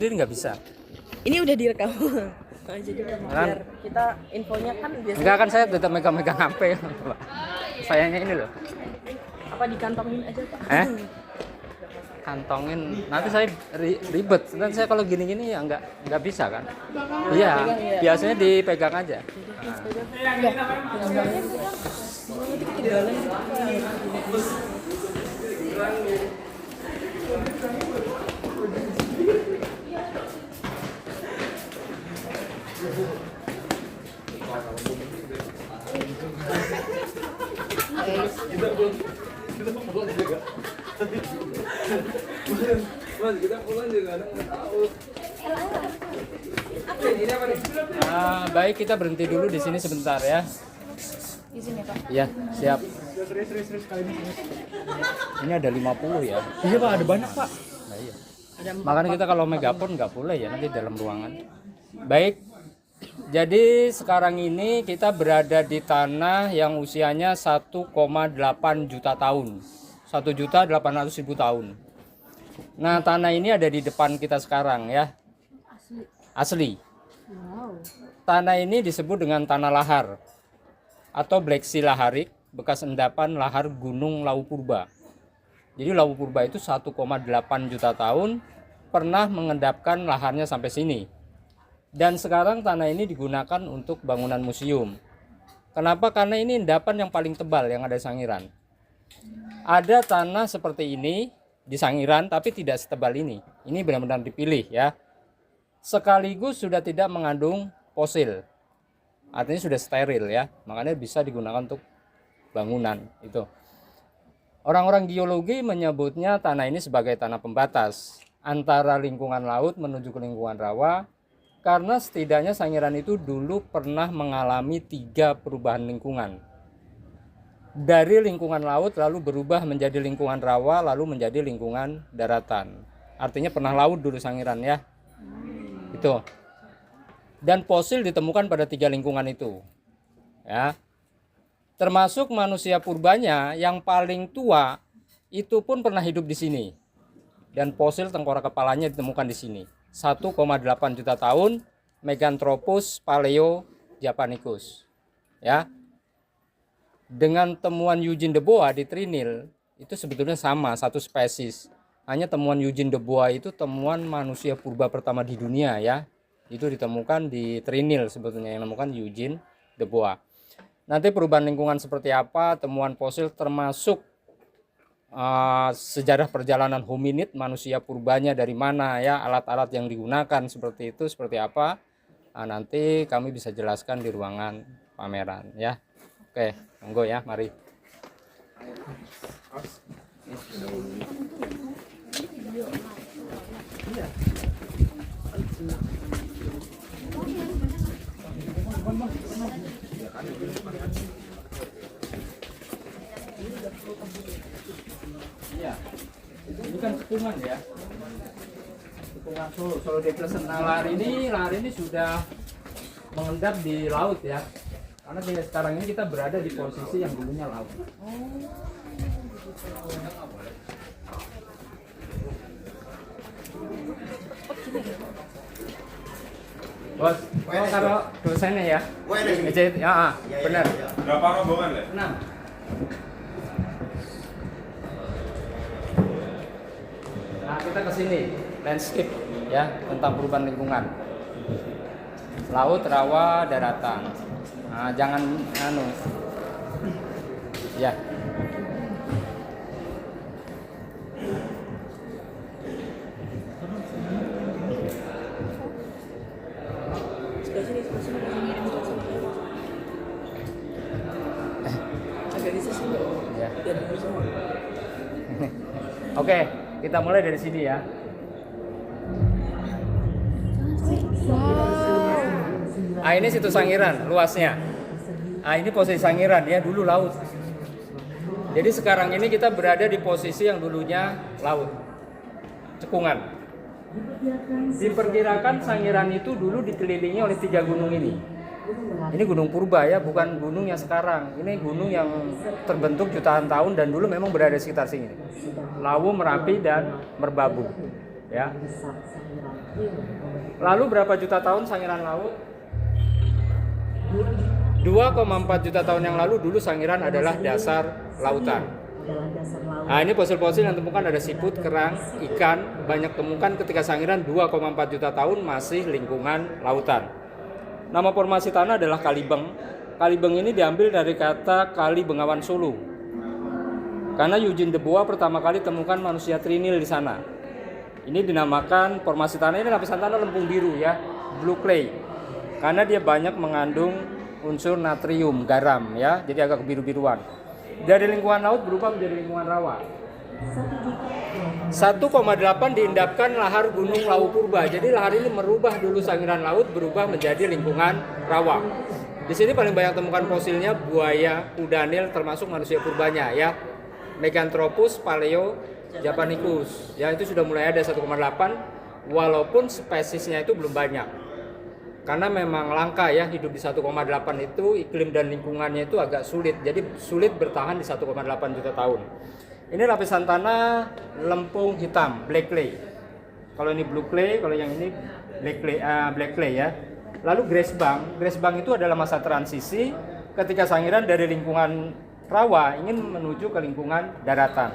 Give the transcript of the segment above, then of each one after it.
Ini nggak bisa. Ini udah direkam. Nah, jadi biar kita infonya kan biasanya. Enggak, kan saya tetap megang-megang HP. Sayangnya ini loh. Apa dikantongin aja, Pak? Kantongin. Nanti saya ribet. Nanti saya kalau gini-gini ya nggak bisa kan. Iya, biasanya dipegang aja. Kita pulang juga nggak tahu. Baik, kita berhenti dulu di sini sebentar ya. Di sini, Pak. Iya, siap. Ini ada 50 ya. Iya Pak, ada banyak Pak. Nah, iya. Makanya kita kalau megapon nggak boleh ya nanti dalam ruangan. Baik. Jadi sekarang ini kita berada di tanah yang usianya 1,8 juta tahun. 1.800.000 tahun. Nah, tanah ini ada di depan kita sekarang ya. Asli. Tanah ini disebut dengan tanah lahar atau Black Sea Laharik, bekas endapan lahar Gunung Lawu Purba. Jadi Lawu Purba itu 1,8 juta tahun pernah mengendapkan laharnya sampai sini. Dan sekarang tanah ini digunakan untuk bangunan museum. Kenapa? Karena ini endapan yang paling tebal yang ada di Sangiran. Ada tanah seperti ini di Sangiran tapi tidak setebal ini. Ini benar-benar dipilih ya. Sekaligus sudah tidak mengandung fosil. Artinya sudah steril ya. Makanya bisa digunakan untuk bangunan itu. Orang-orang geologi menyebutnya tanah ini sebagai tanah pembatas antara lingkungan laut menuju ke lingkungan rawa, karena setidaknya Sangiran itu dulu pernah mengalami 3 perubahan lingkungan. Dari lingkungan laut lalu berubah menjadi lingkungan rawa, lalu menjadi lingkungan daratan. Artinya pernah laut dulu Sangiran ya. Itu. Dan fosil ditemukan pada 3 lingkungan itu. Ya. Termasuk manusia purbanya yang paling tua itu pun pernah hidup di sini. Dan fosil tengkorak kepalanya ditemukan di sini. 1,8 juta tahun, Meganthropus paleo japanicus. Ya. Dengan temuan Eugene de Bois di Trinil itu sebetulnya sama, satu spesies. Hanya temuan Eugene de Bois itu temuan manusia purba pertama di dunia ya. Itu ditemukan di Trinil sebetulnya, yang menemukan Eugene de Bois. Nanti perubahan lingkungan seperti apa, temuan fosil termasuk sejarah perjalanan hominid, manusia purbanya dari mana ya, alat-alat yang digunakan seperti itu seperti apa. Nanti kami bisa jelaskan di ruangan pameran ya. Oke, monggo ya, mari. Ya, ini kan cekungan ya. Cekungan Solo Depression. Nah, lahar ini sudah mengendap di laut ya. Karena sekarang ini kita berada di posisi yang dulunya laut. Bos, kalau dosennya ya. Ya, benar. Berapa rombongan, Le? 6. Nah, kita ke sini, landscape ya, tentang perubahan lingkungan. Laut, rawa, daratan. Nah, jangan ya. Oke, kita mulai dari sini ya. Ah, ini situ Sangiran luasnya. Ah, ini posisi Sangiran ya, dulu laut. Jadi sekarang ini kita berada di posisi yang dulunya laut, cekungan. Diperkirakan Sangiran itu dulu dikelilingi oleh 3 gunung ini. Ini gunung purba ya, bukan gunung yang sekarang. Ini gunung yang terbentuk jutaan tahun dan dulu memang berada di sekitar sini. Lawu, Merapi, dan Merbabu. ya. Lalu berapa juta tahun Sangiran laut? 2,4 juta tahun yang lalu dulu Sangiran adalah dasar lautan. Nah, ini fosil-fosil yang temukan ada siput, kerang, ikan, banyak temukan ketika Sangiran 2,4 juta tahun masih lingkungan lautan. Nama formasi tanah adalah Kalibeng. Kalibeng ini diambil dari kata Kali Bengawan Solo. Karena Eugene de Bois pertama kali temukan manusia trinil di sana. Ini dinamakan formasi tanah, ini lapisan tanah lempung biru ya, blue clay. Karena dia banyak mengandung unsur natrium, garam ya, jadi agak kebiru-biruan. Dari lingkungan laut berubah menjadi lingkungan rawa. 1,8 diendapkan lahar Gunung Lawu Purba. Jadi lahar ini merubah dulu Sangiran laut berubah menjadi lingkungan rawa. Di sini paling banyak temukan fosilnya buaya, kuda nil termasuk manusia purbanya ya. Meganthropus, Paleo, Japanicus. Ya itu sudah mulai ada 1,8 walaupun spesiesnya itu belum banyak. Karena memang langka ya hidup di 1,8 itu, iklim dan lingkungannya itu agak sulit. Jadi sulit bertahan di 1,8 juta tahun. Ini lapisan tanah lempung hitam, black clay. Kalau ini blue clay, kalau yang ini black clay ya. Lalu Grassbank itu adalah masa transisi ketika Sangiran dari lingkungan rawa ingin menuju ke lingkungan daratan.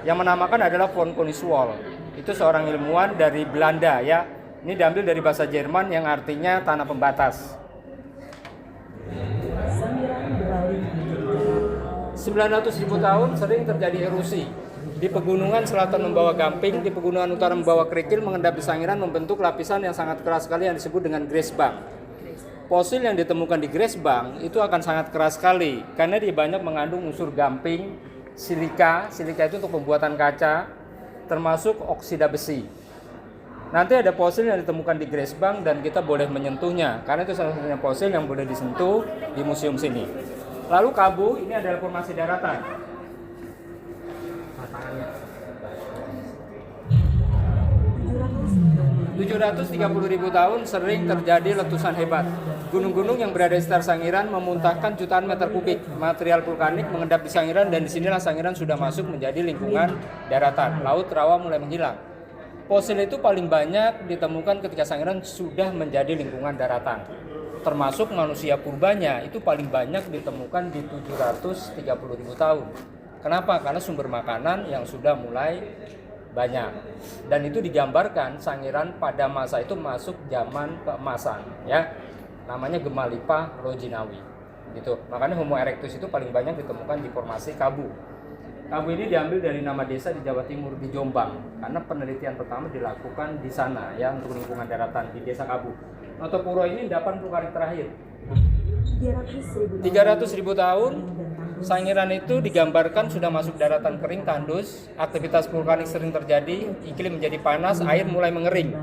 Yang menamakan adalah von Koningswald. Itu seorang ilmuwan dari Belanda ya. Ini diambil dari bahasa Jerman yang artinya tanah pembatas. 900.000 tahun sering terjadi erosi. Di pegunungan selatan membawa gamping, di pegunungan utara membawa kerikil, mengendap di Sangiran membentuk lapisan yang sangat keras sekali yang disebut dengan Grassbank. Fosil yang ditemukan di Grassbank itu akan sangat keras sekali karena dia banyak mengandung unsur gamping, silika itu untuk pembuatan kaca, termasuk oksida besi. Nanti ada fosil yang ditemukan di Grassbank dan kita boleh menyentuhnya karena itu salah satunya fosil yang boleh disentuh di museum sini. Lalu Kabu ini adalah formasi daratan. 730.000 tahun sering terjadi letusan hebat. Gunung-gunung yang berada di sekitar Sangiran memuntahkan jutaan meter kubik material vulkanik mengendap di Sangiran dan disinilah Sangiran sudah masuk menjadi lingkungan daratan. Laut rawa mulai menghilang. Fosil itu paling banyak ditemukan ketika Sangiran sudah menjadi lingkungan daratan. Termasuk manusia purbanya itu paling banyak ditemukan di 730.000 tahun. Kenapa? Karena sumber makanan yang sudah mulai banyak. Dan itu digambarkan Sangiran pada masa itu masuk zaman keemasan ya. Namanya Gemalipa Rojinawi. Gitu. Makanya Homo erectus itu paling banyak ditemukan di formasi Kabu. Kabu ini diambil dari nama desa di Jawa Timur di Jombang karena penelitian pertama dilakukan di sana ya untuk lingkungan daratan di Desa Kabu. Notopuro ini endapan vulkanik terakhir. 300.000 tahun Sangiran itu digambarkan sudah masuk daratan kering tandus, aktivitas vulkanik sering terjadi, iklim menjadi panas, air mulai mengering.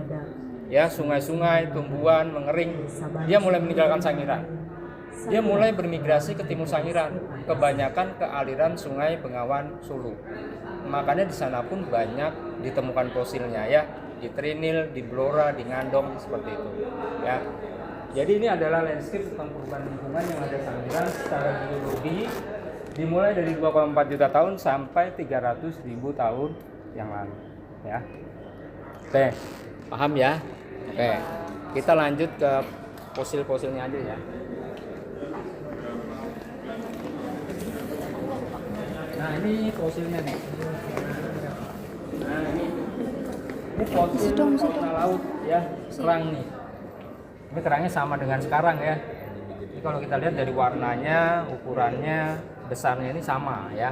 Ya, sungai-sungai, tumbuhan mengering. Dia mulai meninggalkan Sangiran. Dia mulai bermigrasi ke timur Sangiran, kebanyakan ke aliran Sungai Bengawan Solo. Makanya di sana pun banyak ditemukan fosilnya ya, di Trinil, di Blora, di Ngandong seperti itu. Ya. Jadi ini adalah landscape tentang perubahan lingkungan yang ada Sangiran secara geologi dimulai dari 2,4 juta tahun sampai 300.000 tahun yang lalu. Ya. Oke, paham ya? Oke, kita lanjut ke fosil-fosilnya aja ya. Nah ini fosilnya nih. Nah ini fosil fauna laut ya, kerang nih. Ini kerangnya sama dengan sekarang ya. Jadi kalau kita lihat dari warnanya, ukurannya, besarnya ini sama ya.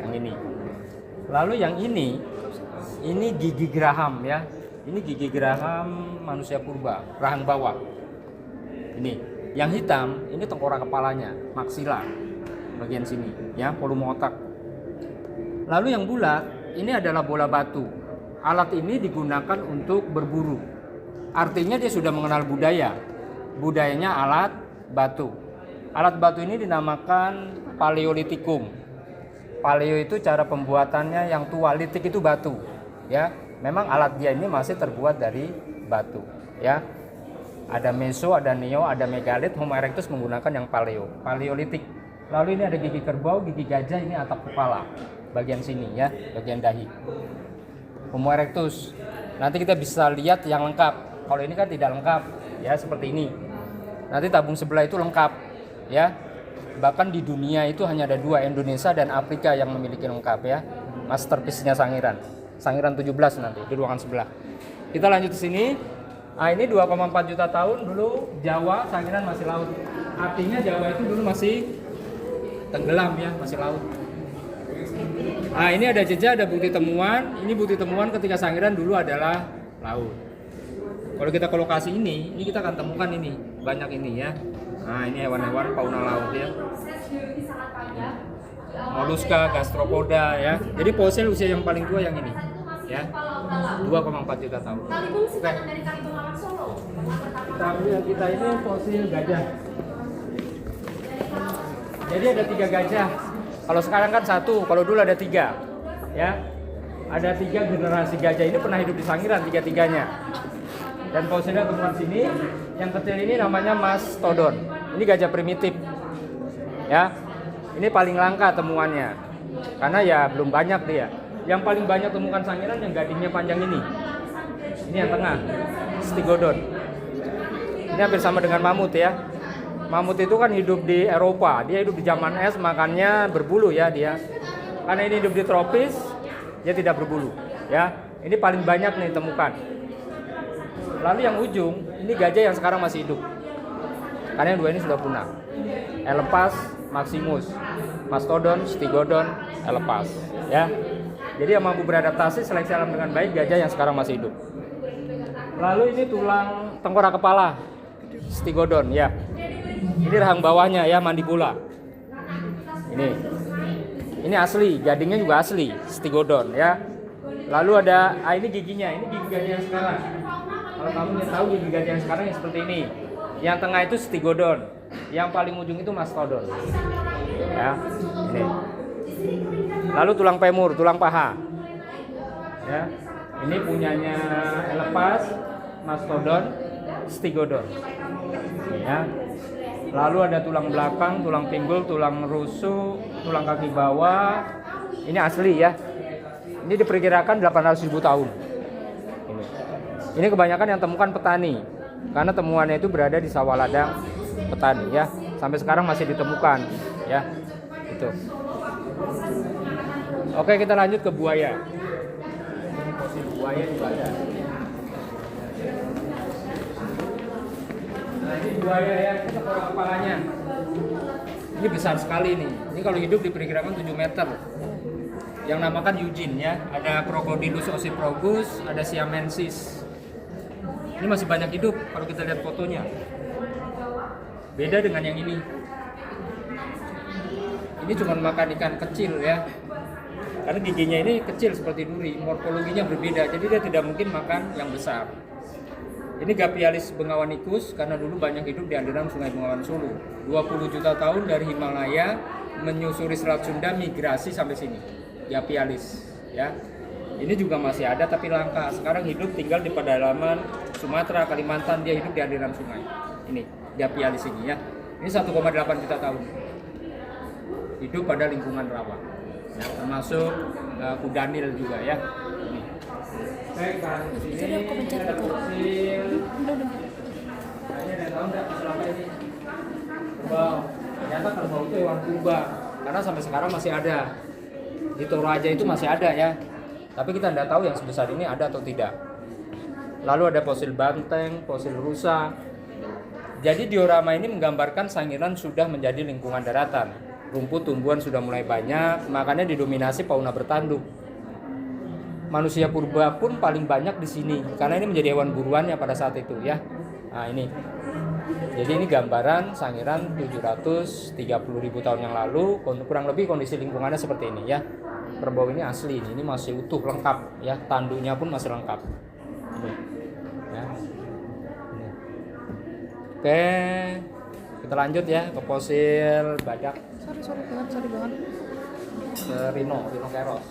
Yang ini. Lalu yang ini gigi geraham ya. Ini gigi geraham manusia purba, rahang bawah. Ini. Yang hitam ini tengkorak kepalanya, maksila bagian sini ya, volume otak. Lalu yang bulat ini adalah bola batu. Alat ini digunakan untuk berburu. Artinya dia sudah mengenal budaya. Budayanya alat batu. Alat batu ini dinamakan Paleolitikum. Paleo itu cara pembuatannya yang tua, litik itu batu. Ya, memang alat dia ini masih terbuat dari batu. Ya, ada meso, ada neo, ada megalit. Homo erectus menggunakan yang paleolitik. Lalu ini ada gigi kerbau, gigi gajah, ini atap kepala. Bagian sini ya, bagian dahi. Homo erectus. Nanti kita bisa lihat yang lengkap. Kalau ini kan tidak lengkap, ya seperti ini. Nanti tabung sebelah itu lengkap, ya. Bahkan di dunia itu hanya ada 2, Indonesia dan Afrika yang memiliki lengkap, ya. Masterpiece-nya Sangiran. Sangiran 17 nanti di ruangan sebelah. Kita lanjut ke sini. Nah, ini 2,4 juta tahun dulu Jawa, Sangiran masih laut. Artinya Jawa itu dulu masih tenggelam, ya, masih laut. Nah, ini ada jejak, ada bukti temuan. Ini bukti temuan ketika Sangiran dulu adalah laut. Kalau kita ke lokasi ini kita akan temukan ini, banyak ini, ya. Nah, ini hewan-hewan fauna laut, ya. Moluska, gastropoda, ya. Jadi fosil usia yang paling tua yang ini, ya. 2,4 juta tahun. Oke. Kita ini fosil gajah. Jadi ada 3 gajah. Kalau sekarang kan 1, kalau dulu ada 3, ya. Ada 3 generasi gajah ini pernah hidup di Sangiran, 3-tiganya. Dan fosilnya temuan sini. Yang kecil ini namanya mastodon. Ini gajah primitif, ya. Ini paling langka temuannya, karena ya belum banyak dia. Yang paling banyak temukan Sangiran yang gadingnya panjang ini. Ini yang tengah, Stigodon. Ini hampir sama dengan mamut, ya. Mamut itu kan hidup di Eropa, dia hidup di zaman es, makannya berbulu, ya dia. Karena ini hidup di tropis, dia tidak berbulu, ya. Ini paling banyak nih temukan. Lalu yang ujung, ini gajah yang sekarang masih hidup. Karena yang 2 ini sudah punah. Elepas, Maximus, Mastodon, Stigodon, Elepas, ya. Jadi yang mampu beradaptasi seleksi alam dengan baik gajah yang sekarang masih hidup. Lalu ini tulang tengkorak kepala, Stigodon, ya. Ini rahang bawahnya, ya, mandibula. Ini asli, gadingnya juga asli, Stigodon, ya. Lalu ada, ini giginya, ini gigi gajah yang sekarang. Kalau kamu ingin tahu gigi gajah yang sekarang yang seperti ini. Yang tengah itu Stigodon, yang paling ujung itu Mastodon, ya. Ini. Lalu tulang femur, tulang paha, ya. Ini punyanya Elepas, Mastodon, Stigodon, ya. Lalu ada tulang belakang, tulang pinggul, tulang rusuk, tulang kaki bawah. Ini asli, ya. Ini diperkirakan 800.000 tahun. Ini kebanyakan yang temukan petani, karena temuannya itu berada di sawah ladang petani, ya. Sampai sekarang masih ditemukan, ya. Itu. Oke, kita lanjut ke buaya. Ini fosil buaya juga ada. Nah, ini buaya, ya. Ini tengkorak kepalanya. Ini besar sekali nih. Ini kalau hidup diperkirakan 7 meter. Yang namakan Eugene, ya. Ada Crocodylus ocyprogus, ada Siamensis. Ini masih banyak hidup kalau kita lihat fotonya. Beda dengan yang ini. Ini cuma makan ikan kecil, ya. Karena giginya ini kecil seperti duri, morfologinya berbeda, jadi dia tidak mungkin makan yang besar. Ini Gapialis bengawanicus, karena dulu banyak hidup di aliran Sungai Bengawan Solo. 20 juta tahun dari Himalaya menyusuri Selat Sunda, migrasi sampai sini. Gapialis, ya. Ini juga masih ada tapi langka. Sekarang hidup tinggal di pedalaman Sumatera, Kalimantan, dia hidup di aliran sungai. Ini Gapialis ini, ya. Ini 1,8 juta tahun. Hidup pada lingkungan rawa. Ya, termasuk kudanil juga, ya. Ini. Baik, ini ada fosil. Ini ada tahu enggak selama ini? Kerbau. Ternyata kerbau itu hewan purba. Karena sampai sekarang masih ada. Di Toraja itu masih ada, ya. Tapi kita tidak tahu yang sebesar ini ada atau tidak. Lalu ada fosil banteng, fosil rusa. Jadi diorama ini menggambarkan Sangiran sudah menjadi lingkungan daratan. Rumput tumbuhan sudah mulai banyak, makanya didominasi fauna bertanduk. Manusia purba pun paling banyak di sini, karena ini menjadi hewan buruannya pada saat itu, ya. Nah, ini. Jadi ini gambaran Sangiran 730.000 tahun yang lalu, kurang lebih kondisi lingkungannya seperti ini, ya. Kerbau ini asli, ini masih utuh, lengkap, ya. Tanduknya pun masih lengkap. Ini, ya. Ini. Oke, kita lanjut, ya, ke fosil badak. Sorry banget. Ke rhinoceros.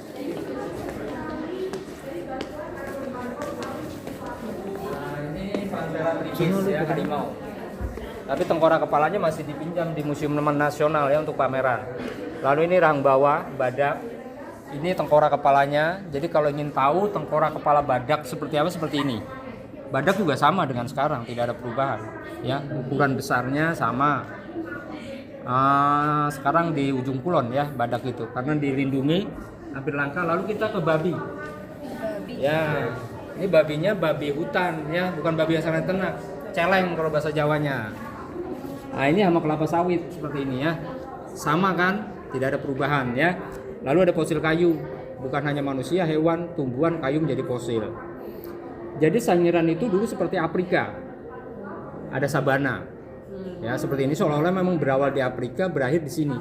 Nah, ini Panthera tribis, ya, harimau. Tapi tengkorak kepalanya masih dipinjam di Museum Nasional, ya, untuk pameran. Lalu ini rahang bawah, badak. Ini tengkorak kepalanya. Jadi kalau ingin tahu tengkorak kepala badak seperti apa, seperti ini. Badak juga sama dengan sekarang, tidak ada perubahan. Ya, ukuran besarnya sama. Sekarang di ujung kulon ya badak itu, karena dilindungi hampir langka. Lalu kita ke babi. Ya, ini babinya babi hutan ya, bukan babi asal ternak. Celeng kalau bahasa Jawanya. Nah, ini sama kelapa sawit seperti ini ya. Sama kan? Tidak ada perubahan ya. Lalu ada fosil kayu. Bukan hanya manusia, hewan, tumbuhan, kayu menjadi fosil. Jadi Sangiran itu dulu seperti Afrika. Ada sabana. Ya, seperti ini seolah-olah memang berawal di Afrika, berakhir di sini.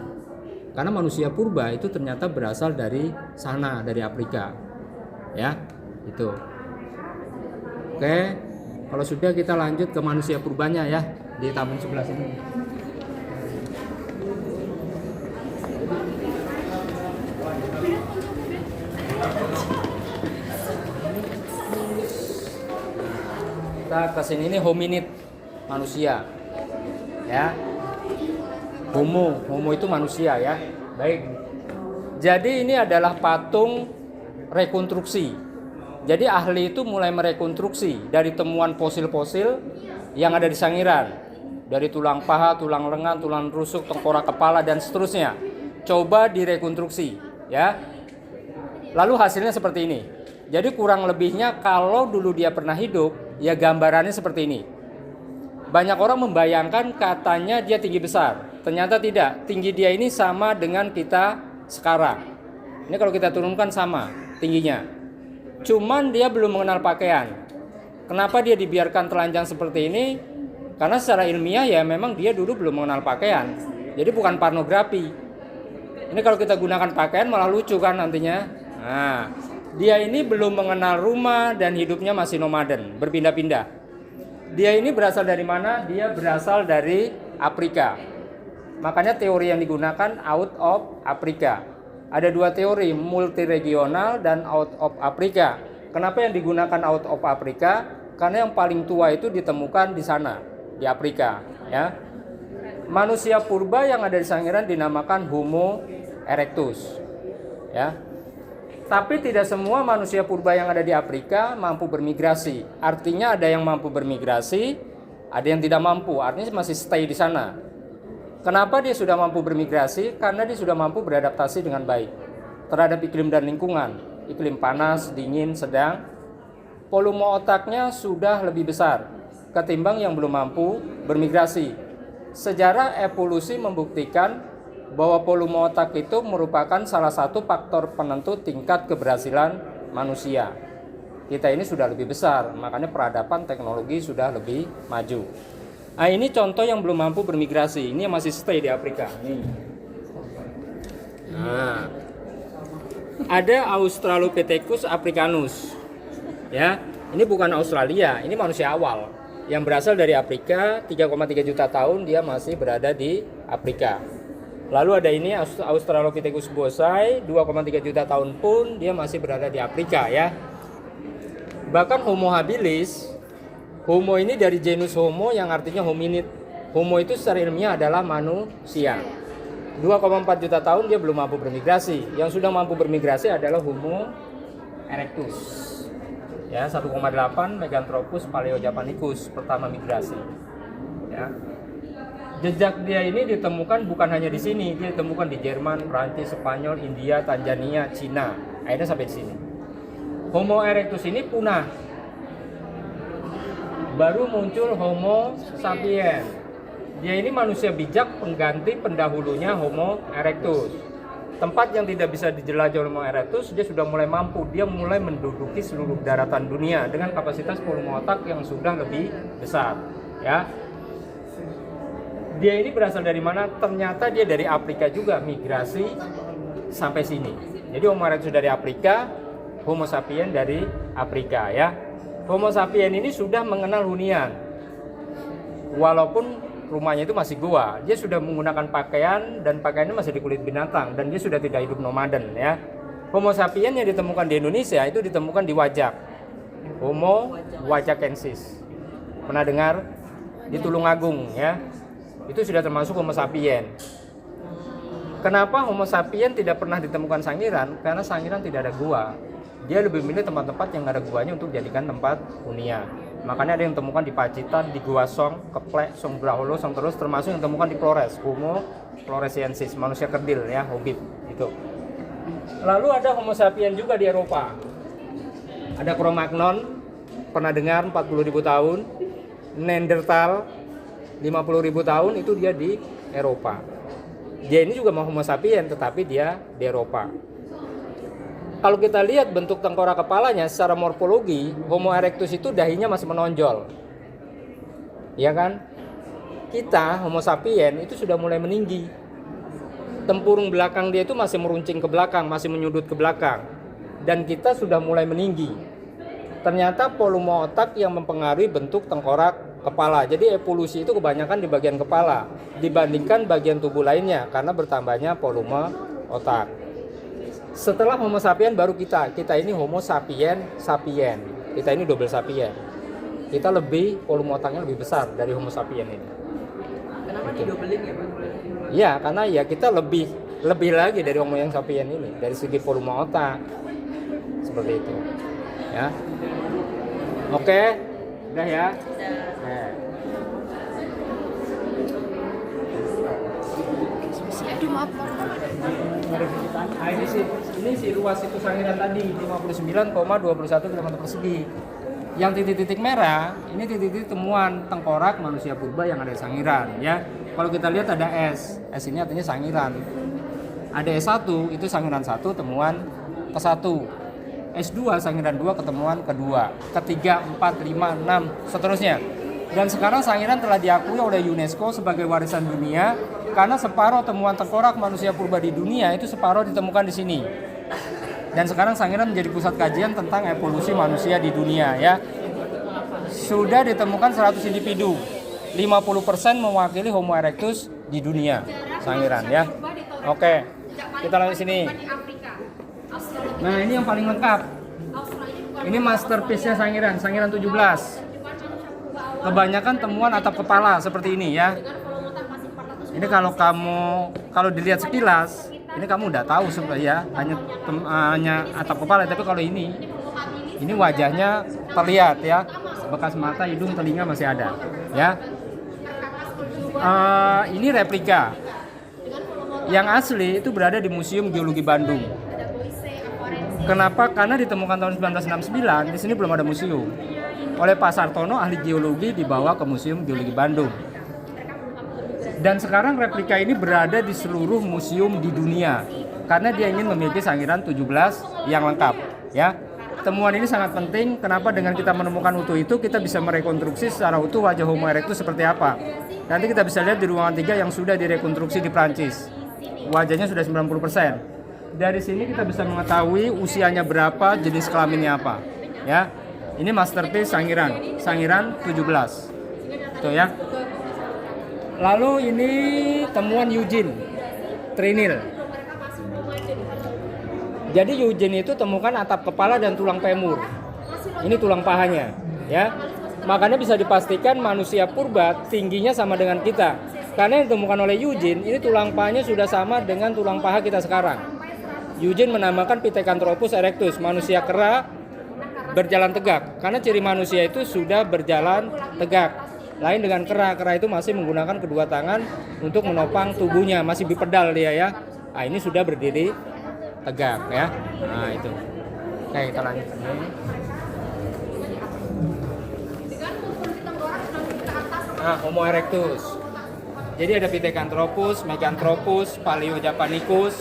Karena manusia purba itu ternyata berasal dari sana, dari Afrika. Ya, itu. Oke. Kalau sudah kita lanjut ke manusia purbanya ya, di tabung sebelah sini. Kita kesini ini hominid, manusia. Ya. Homo itu manusia ya. Baik. Jadi ini adalah patung rekonstruksi. Jadi ahli itu mulai merekonstruksi dari temuan fosil-fosil yang ada di Sangiran. Dari tulang paha, tulang lengan, tulang rusuk, tengkorak kepala dan seterusnya. Coba direkonstruksi, ya. Lalu hasilnya seperti ini. Jadi kurang lebihnya kalau dulu dia pernah hidup, ya gambarannya seperti ini. Banyak orang membayangkan katanya dia tinggi besar. Ternyata tidak. Tinggi dia ini sama dengan kita sekarang. Ini kalau kita turunkan sama tingginya. Cuman dia belum mengenal pakaian. Kenapa dia dibiarkan telanjang seperti ini? Karena secara ilmiah ya memang dia dulu belum mengenal pakaian. Jadi bukan pornografi. Ini kalau kita gunakan pakaian malah lucu kan nantinya. Nah, dia ini belum mengenal rumah dan hidupnya masih nomaden, berpindah-pindah. Dia ini berasal dari mana? Dia berasal dari Afrika. Makanya teori yang digunakan out of Africa. Ada dua teori, multiregional dan out of Africa. Kenapa yang digunakan out of Africa? Karena yang paling tua itu ditemukan di sana, di Afrika. Ya. Manusia purba yang ada di Sangiran dinamakan Homo erectus. Ya. Tapi tidak semua manusia purba yang ada di Afrika mampu bermigrasi. Artinya ada yang mampu bermigrasi, ada yang tidak mampu. Artinya masih stay di sana. Kenapa dia sudah mampu bermigrasi? Karena dia sudah mampu beradaptasi dengan baik terhadap iklim dan lingkungan. Iklim panas, dingin, sedang. Volume otaknya sudah lebih besar ketimbang yang belum mampu bermigrasi. Sejarah evolusi membuktikan bahwa volume otak itu merupakan salah satu faktor penentu tingkat keberhasilan manusia. Kita ini sudah lebih besar, makanya peradaban teknologi sudah lebih maju. Nah, ini contoh yang belum mampu bermigrasi. Ini yang masih stay di Afrika. Nih. Nah, ada Australopithecus africanus. Ya, ini bukan Australia, ini manusia awal yang berasal dari Afrika. 3,3 juta tahun dia masih berada di Afrika. Lalu ada ini Australopithecus boisei, 2,3 juta tahun pun dia masih berada di Afrika ya. Bahkan Homo habilis, Homo ini dari genus Homo yang artinya hominid. Homo itu secara ilmiah adalah manusia. 2,4 juta tahun dia belum mampu bermigrasi. Yang sudah mampu bermigrasi adalah Homo erectus. Ya, 1,8 Meganthropus paleojapanicus pertama migrasi. Ya. Jejak dia ini ditemukan bukan hanya di sini, dia ditemukan di Jerman, Prancis, Spanyol, India, Tanzania, Cina. Akhirnya sampai di sini. Homo erectus ini punah. Baru muncul Homo sapiens. Dia ini manusia bijak pengganti pendahulunya Homo erectus. Tempat yang tidak bisa dijelajahi oleh Homo erectus, dia sudah mulai mampu. Dia mulai menduduki seluruh daratan dunia dengan kapasitas volume otak yang sudah lebih besar. Ya. Dia ini berasal dari mana? Ternyata dia dari Afrika juga, migrasi sampai sini. Jadi Homo erectus dari Afrika, Homo sapiens dari Afrika ya. Homo sapiens ini sudah mengenal hunian. Walaupun rumahnya itu masih gua, dia sudah menggunakan pakaian dan pakaiannya masih di kulit binatang dan dia sudah tidak hidup nomaden ya. Homo sapiens yang ditemukan di Indonesia itu ditemukan di Wajak. Homo wajakensis. Pernah dengar? Di Tulungagung ya. Itu sudah termasuk Homo sapiens. Kenapa Homo sapien tidak pernah ditemukan sangiran? Karena sangiran tidak ada gua. Dia lebih milih tempat-tempat yang ada guanya untuk jadikan tempat hunian. Makanya ada yang ditemukan di Pacitan, di Gua Song, Keplek, Song Braholo, Song terus, termasuk yang ditemukan di Flores, Homo floresiensis, manusia kerdil ya, hobbit itu. Lalu ada Homo sapien juga di Eropa. Ada Cro-Magnon, pernah dengar 40.000 tahun, Neanderthal 50.000 tahun, itu dia di Eropa. Dia ini juga mau Homo sapien, tetapi dia di Eropa. Kalau kita lihat bentuk tengkorak kepalanya secara morfologi, Homo erectus itu dahinya masih menonjol. Ya kan? Kita Homo sapien itu sudah mulai meninggi. Tempurung belakang dia itu masih meruncing ke belakang, masih menyudut ke belakang. Dan kita sudah mulai meninggi. Ternyata volume otak yang mempengaruhi bentuk tengkorak kepala. Jadi evolusi itu kebanyakan di bagian kepala dibandingkan bagian tubuh lainnya karena bertambahnya volume otak. Setelah Homo sapien baru kita ini Homo sapien. Kita ini double sapien. Kita lebih, volume otaknya lebih besar dari Homo sapien ini. Kenapa didoubling ya, Bang? Iya, karena ya kita lebih lagi dari Homo yang sapien ini dari segi volume otak. Seperti itu. Ya. Oke. Udah ya. Aduh, maaf. Ini si ruas itu sangiran tadi 59,21 km persegi. Yang titik-titik merah, ini titik-titik temuan tengkorak manusia purba yang ada sangiran ya. Kalau kita lihat ada S ini artinya sangiran. Ada S1 itu sangiran 1 temuan ke-1. S2 sangiran 2 ketemuan kedua, ketiga, 4, 5, 6 seterusnya. Dan sekarang sangiran telah diakui oleh UNESCO sebagai warisan dunia karena separuh temuan tengkorak manusia purba di dunia itu separuh ditemukan di sini. Dan sekarang sangiran menjadi pusat kajian tentang evolusi manusia di dunia ya. Sudah ditemukan 100 individu. 50% mewakili Homo erectus di dunia sangiran ya. Oke. Kita lanjut sini. Nah, ini yang paling lengkap. Ini masterpiece-nya sangiran 17. Kebanyakan temuan atap kepala seperti ini ya. Ini kalau dilihat sekilas, ini kamu udah tahu sebenarnya hanya atap kepala, tapi kalau ini wajahnya terlihat ya, bekas mata, hidung, telinga masih ada ya. Ini replika. Yang asli itu berada di Museum Geologi Bandung. Kenapa? Karena ditemukan tahun 1969, di sini belum ada museum. Oleh Pak Sartono, ahli geologi, dibawa ke Museum Geologi Bandung. Dan sekarang replika ini berada di seluruh museum di dunia karena dia ingin memiliki sangiran 17 yang lengkap ya. Temuan ini sangat penting. Kenapa? Dengan kita menemukan utuh itu kita bisa merekonstruksi secara utuh wajah Homo erectus seperti apa. Nanti kita bisa lihat di ruangan 3 yang sudah direkonstruksi di Prancis. Wajahnya sudah 90%. Dari sini kita bisa mengetahui usianya berapa, jenis kelaminnya apa ya. Ini masterpiece sangiran 17. Tuh ya. Lalu ini temuan Eugene Trinil. Jadi Eugene itu temukan atap kepala dan tulang femur. Ini tulang pahanya, ya. Makanya bisa dipastikan manusia purba tingginya sama dengan kita. Karena yang ditemukan oleh Eugene, ini tulang pahanya sudah sama dengan tulang paha kita sekarang. Eugene menamakan Pithecanthropus erectus, manusia kera berjalan tegak. Karena ciri manusia itu sudah berjalan tegak. Lain dengan kera itu masih menggunakan kedua tangan untuk menopang tubuhnya, masih bipedal dia ya. Nah, ini sudah berdiri tegak ya. Nah, itu. Oke, kita lanjut. Nah, Homo erectus. Jadi ada Pithecanthropus, Meganthropus, Paleojapanicus.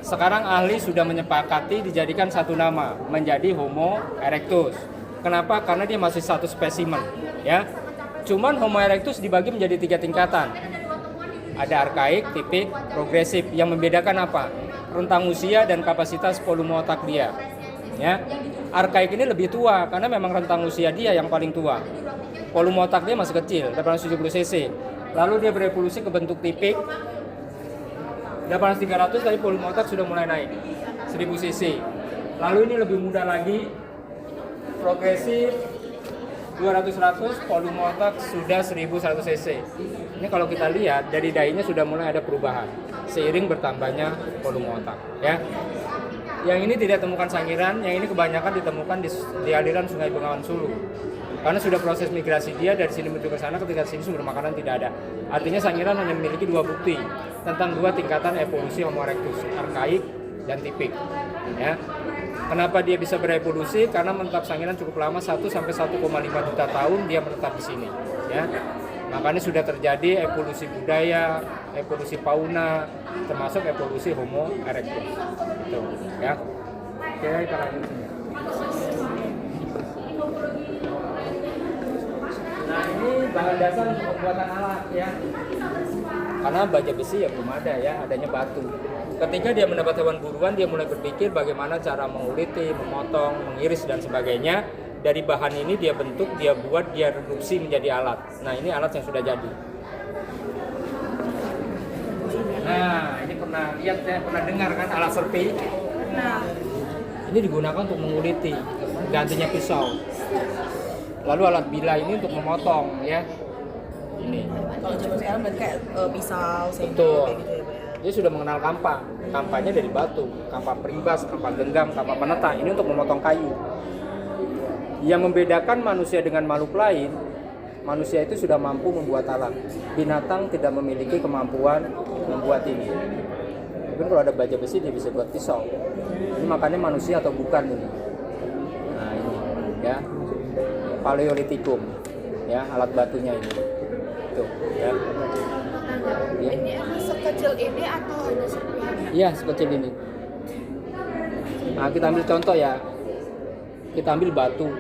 Sekarang ahli sudah menyepakati dijadikan satu nama, menjadi Homo erectus. Kenapa? Karena dia masih satu spesimen, ya. Cuman Homo erectus dibagi menjadi 3 tingkatan. Ada arkaik, tipik, progresif. Yang membedakan apa? Rentang usia dan kapasitas volume otak dia. Ya. Arkaik ini lebih tua karena memang rentang usia dia yang paling tua. Volume otak dia masih kecil, 870 cc. Lalu dia berevolusi ke bentuk tipik 800-300, tapi volume otak sudah mulai naik 1000 cc. Lalu ini lebih muda lagi, progresif 200-100, volume otak sudah 1100 cc. Ini kalau kita lihat dari dainya sudah mulai ada perubahan seiring bertambahnya volume otak, ya. Yang ini tidak temukan sangiran, yang ini kebanyakan ditemukan di aliran Sungai Bengawan Sulu. Karena sudah proses migrasi dia dari sini menuju ke sana, ketika sini sumber makanan tidak ada. Artinya sangiran hanya memiliki dua bukti tentang dua tingkatan evolusi Homo erectus, arkaik dan tipik. Ya. Kenapa dia bisa berevolusi? Karena menetap sangiran cukup lama, 1 sampai 1,5 juta tahun dia menetap di sini. Ya. Makanya sudah terjadi evolusi budaya, evolusi fauna, termasuk evolusi Homo erectus. Gitu, ya. Oke, kita lanjut. Nah, ini bahan dasar untuk pembuatan alat, ya. Karena baja besi ya belum ada, ya, adanya batu. Ketika dia mendapat hewan buruan, dia mulai berpikir bagaimana cara menguliti, memotong, mengiris dan sebagainya. Dari bahan ini dia bentuk, dia buat, dia reduksi menjadi alat. Nah, ini alat yang sudah jadi. Nah, ini pernah lihat, ya, pernah dengar kan alat serpi? Nah, Ini digunakan untuk menguliti, gantinya pisau. Lalu alat bilah ini untuk memotong, ya. Ini. kalau zaman sekarang berarti kayak pisau, sendok, Betul. kayak gitu ya, Pak, ya. Dia sudah mengenal kampa. Kampanya dari batu, kampa perimbas, kampa genggam, kampa peneta. Ini untuk memotong kayu. Yang membedakan manusia dengan makhluk lain, manusia itu sudah mampu membuat alat. Binatang tidak memiliki kemampuan membuat ini. Mungkin kalau ada baja besi dia bisa buat pisau. Ini makanya manusia atau bukan ini. Nah ini, ya, Paleolitikum, ya, alat batunya ini. Tuh, ya. Ya. Ini emang sekecil ini atau hanya serpihan? Iya, sekecil ini. Nah, kita ambil contoh ya. Kita ambil batu,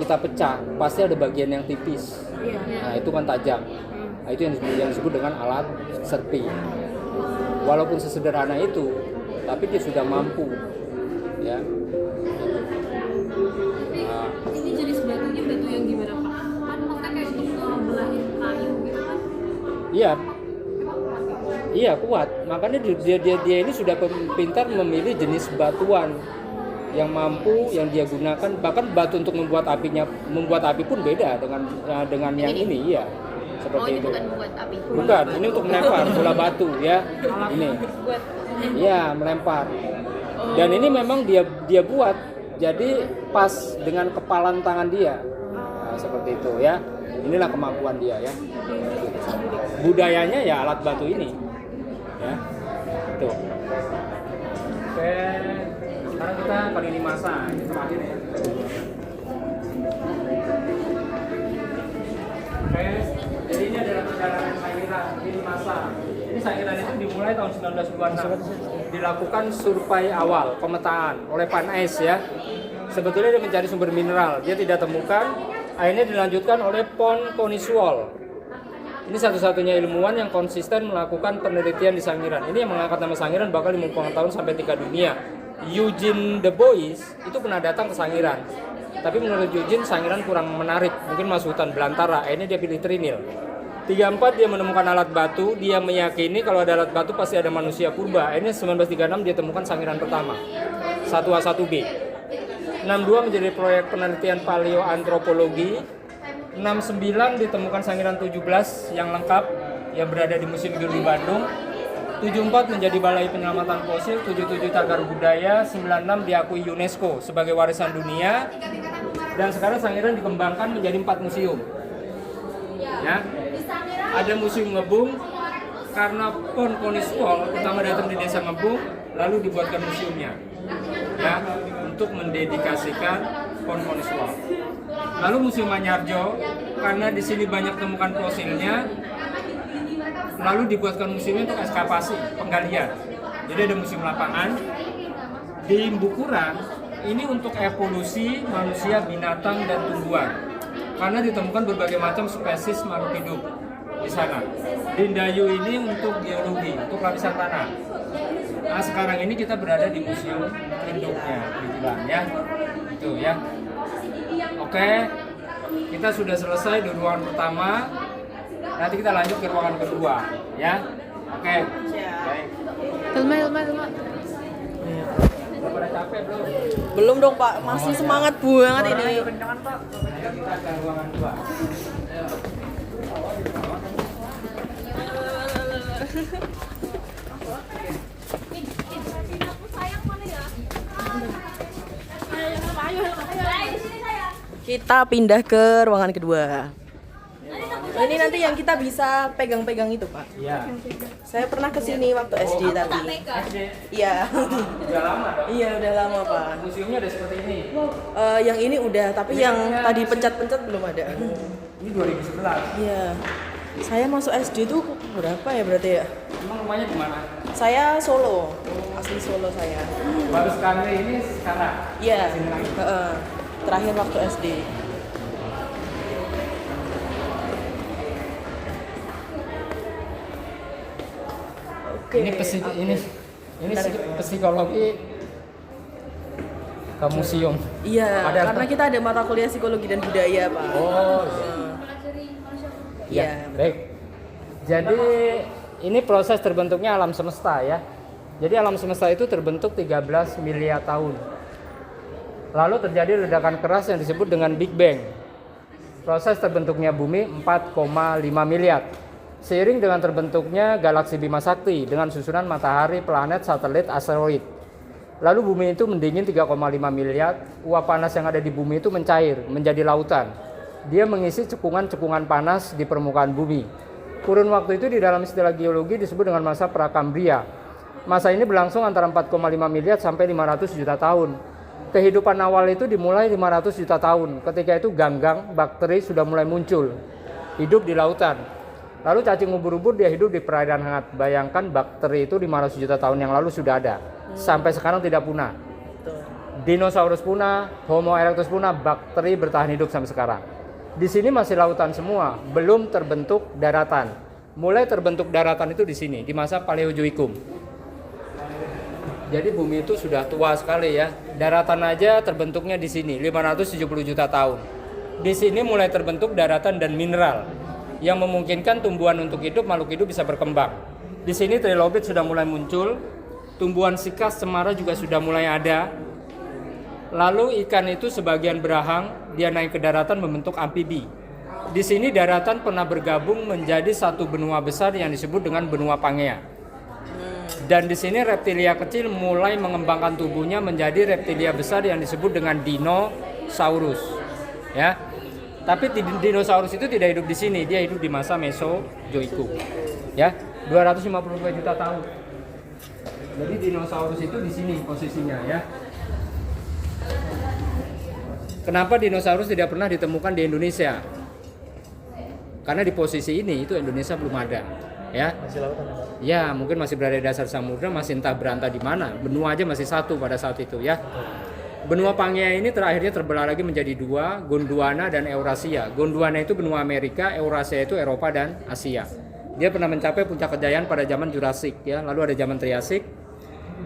kita pecah, pasti ada bagian yang tipis. Iya. Nah, itu kan tajam. Nah, itu yang disebut dengan alat serpi. Walaupun sesederhana itu, tapi dia sudah mampu, ya. Nah, Ini jenis batunya batu yang gimana Pak? Kan maksudnya kayak gitu belahin kayu gitu kan? iya, iya kuat. Makanya dia ini sudah pintar memilih jenis batuan yang mampu, yang dia gunakan. Bahkan batu untuk membuat api pun beda dengan yang ini, ya. Seperti ini itu. bukan buat api. Bukan, ini untuk melempar bola batu, ya. Ini. Iya, melempar. Dan ini memang dia buat. Jadi pas dengan kepalan tangan dia. Nah, seperti itu, ya. Inilah kemampuan dia, ya. Budayanya ya alat batu ini. Ya. Tuh. Oke. Sekarang kita kali ini masa, ini terakhir ya. Oke, jadi ini adalah perjalanan sangiran di masa. Ini sangiran itu dimulai tahun 1926. Dilakukan survei awal, pemetaan oleh Van Aes, ya. Sebetulnya dia mencari sumber mineral, dia tidak temukan. Akhirnya dilanjutkan oleh Pon Coniswol. Ini satu-satunya ilmuwan yang konsisten melakukan penelitian di sangiran. Ini yang mengangkat nama sangiran bakal 50 tahun sampai tingkat dunia. Eugene De Bois itu pernah datang ke sangiran. Tapi menurut Eugene, sangiran kurang menarik, mungkin masuk hutan belantara. Akhirnya dia pilih Trinil. 34 dia menemukan alat batu, dia meyakini kalau ada alat batu pasti ada manusia purba. Akhirnya 1936 dia temukan sangiran pertama, 1A1B. 62 menjadi proyek penelitian paleoantropologi. 69 ditemukan sangiran 17 yang lengkap yang berada di Museum Geologi Bandung. 74 menjadi Balai Penyelamatan Fosil, 77 cagar budaya, 96 diakui UNESCO sebagai warisan dunia. Dan sekarang sangiran dikembangkan menjadi 4 museum. Ya. Ada Museum Ngebung karena Pon Coniswol pertama datang di desa Ngebung, lalu dibuatkan museumnya. Ya, untuk mendedikasikan Pon Coniswol. Lalu Museum Manyarjo karena di sini banyak temukan fosilnya, lalu dibuatkan museumnya untuk ekskavasi, penggalian. Jadi ada museum lapangan. Di Bukuran ini untuk evolusi manusia, binatang dan tumbuhan. Karena ditemukan berbagai macam spesies makhluk hidup di sana. Di Ndayu ini untuk geologi, untuk lapisan tanah. Nah, sekarang ini kita berada di museum induknya, kebetulan, ya. Itu, ya. Oke, kita sudah selesai di ruangan pertama. Nanti kita lanjut ke ruangan kedua, ya. Oke. Baik. Hilma. Udah pada capek belum? Belum dong Pak, masih semangat banget ini. Kencangan Pak. Ayo kita ke ruangan 2. Kita pindah ke ruangan kedua. Nah, ini nanti yang kita bisa pegang-pegang itu Pak. Iya. Saya pernah kesini waktu SD tapi. Iya. Udah lama dong. Iya udah lama Pak. Museumnya udah seperti ini. Yang ini udah, tapi yang tadi pencet-pencet belum ada. Ini 2011. Iya. Saya masuk SD itu berapa ya berarti ya? Emang rumahnya di mana? Saya Solo, asli Solo saya. Baru sekali ini sekarang. Iya. Sini lagi. Terakhir waktu SD. Oke. Ini psikologi ke museum. Iya, Ada karena kita ada mata kuliah psikologi dan budaya, Pak. Oh, Iya. Baik. Jadi ini proses terbentuknya alam semesta ya. Jadi alam semesta itu terbentuk 13 miliar tahun. Lalu terjadi ledakan keras yang disebut dengan Big Bang. Proses terbentuknya bumi 4,5 miliar. Seiring dengan terbentuknya galaksi Bima Sakti dengan susunan matahari, planet, satelit, asteroid. Lalu bumi itu mendingin 3,5 miliar. Uap panas yang ada di bumi itu mencair menjadi lautan. Dia mengisi cekungan-cekungan panas di permukaan bumi. Kurun waktu itu di dalam istilah geologi disebut dengan masa Prakambria. Masa ini berlangsung antara 4,5 miliar sampai 500 juta tahun. Kehidupan awal itu dimulai 500 juta tahun. Ketika itu ganggang, bakteri sudah mulai muncul. Hidup di lautan. Lalu cacing ubur-ubur dia hidup di perairan hangat. Bayangkan bakteri itu 500 juta tahun yang lalu sudah ada. Sampai sekarang tidak punah. Dinosaurus punah, Homo erectus punah, bakteri bertahan hidup sampai sekarang. Di sini masih lautan semua, belum terbentuk daratan. Mulai terbentuk daratan itu di sini, di masa Paleozoikum. Jadi bumi itu sudah tua sekali ya. Daratan aja terbentuknya di sini 570 juta tahun. Di sini mulai terbentuk daratan dan mineral yang memungkinkan tumbuhan untuk hidup, makhluk hidup bisa berkembang. Di sini trilobit sudah mulai muncul, tumbuhan sikas cemara juga sudah mulai ada. Lalu ikan itu sebagian berahang, dia naik ke daratan membentuk amfibi. Di sini daratan pernah bergabung menjadi satu benua besar yang disebut dengan benua Pangea. Dan di sini reptilia kecil mulai mengembangkan tubuhnya menjadi reptilia besar yang disebut dengan dinosaurus. Ya. Tapi dinosaurus itu tidak hidup di sini, dia hidup di masa Mesozoikum. Ya, 252 juta tahun. Jadi dinosaurus itu di sini posisinya ya. Kenapa dinosaurus tidak pernah ditemukan di Indonesia? Karena di posisi ini itu Indonesia belum ada. Ya. Masih lautan. Ya, mungkin masih berada di dasar samudra, masih entah berantah di mana. Benua aja masih satu pada saat itu ya. Benua Pangea ini terakhirnya terbelah lagi menjadi dua, Gondwana dan Eurasia. Gondwana itu benua Amerika, Eurasia itu Eropa dan Asia. Dia pernah mencapai puncak kejayaan pada zaman Jurassic ya, lalu ada zaman Triasik.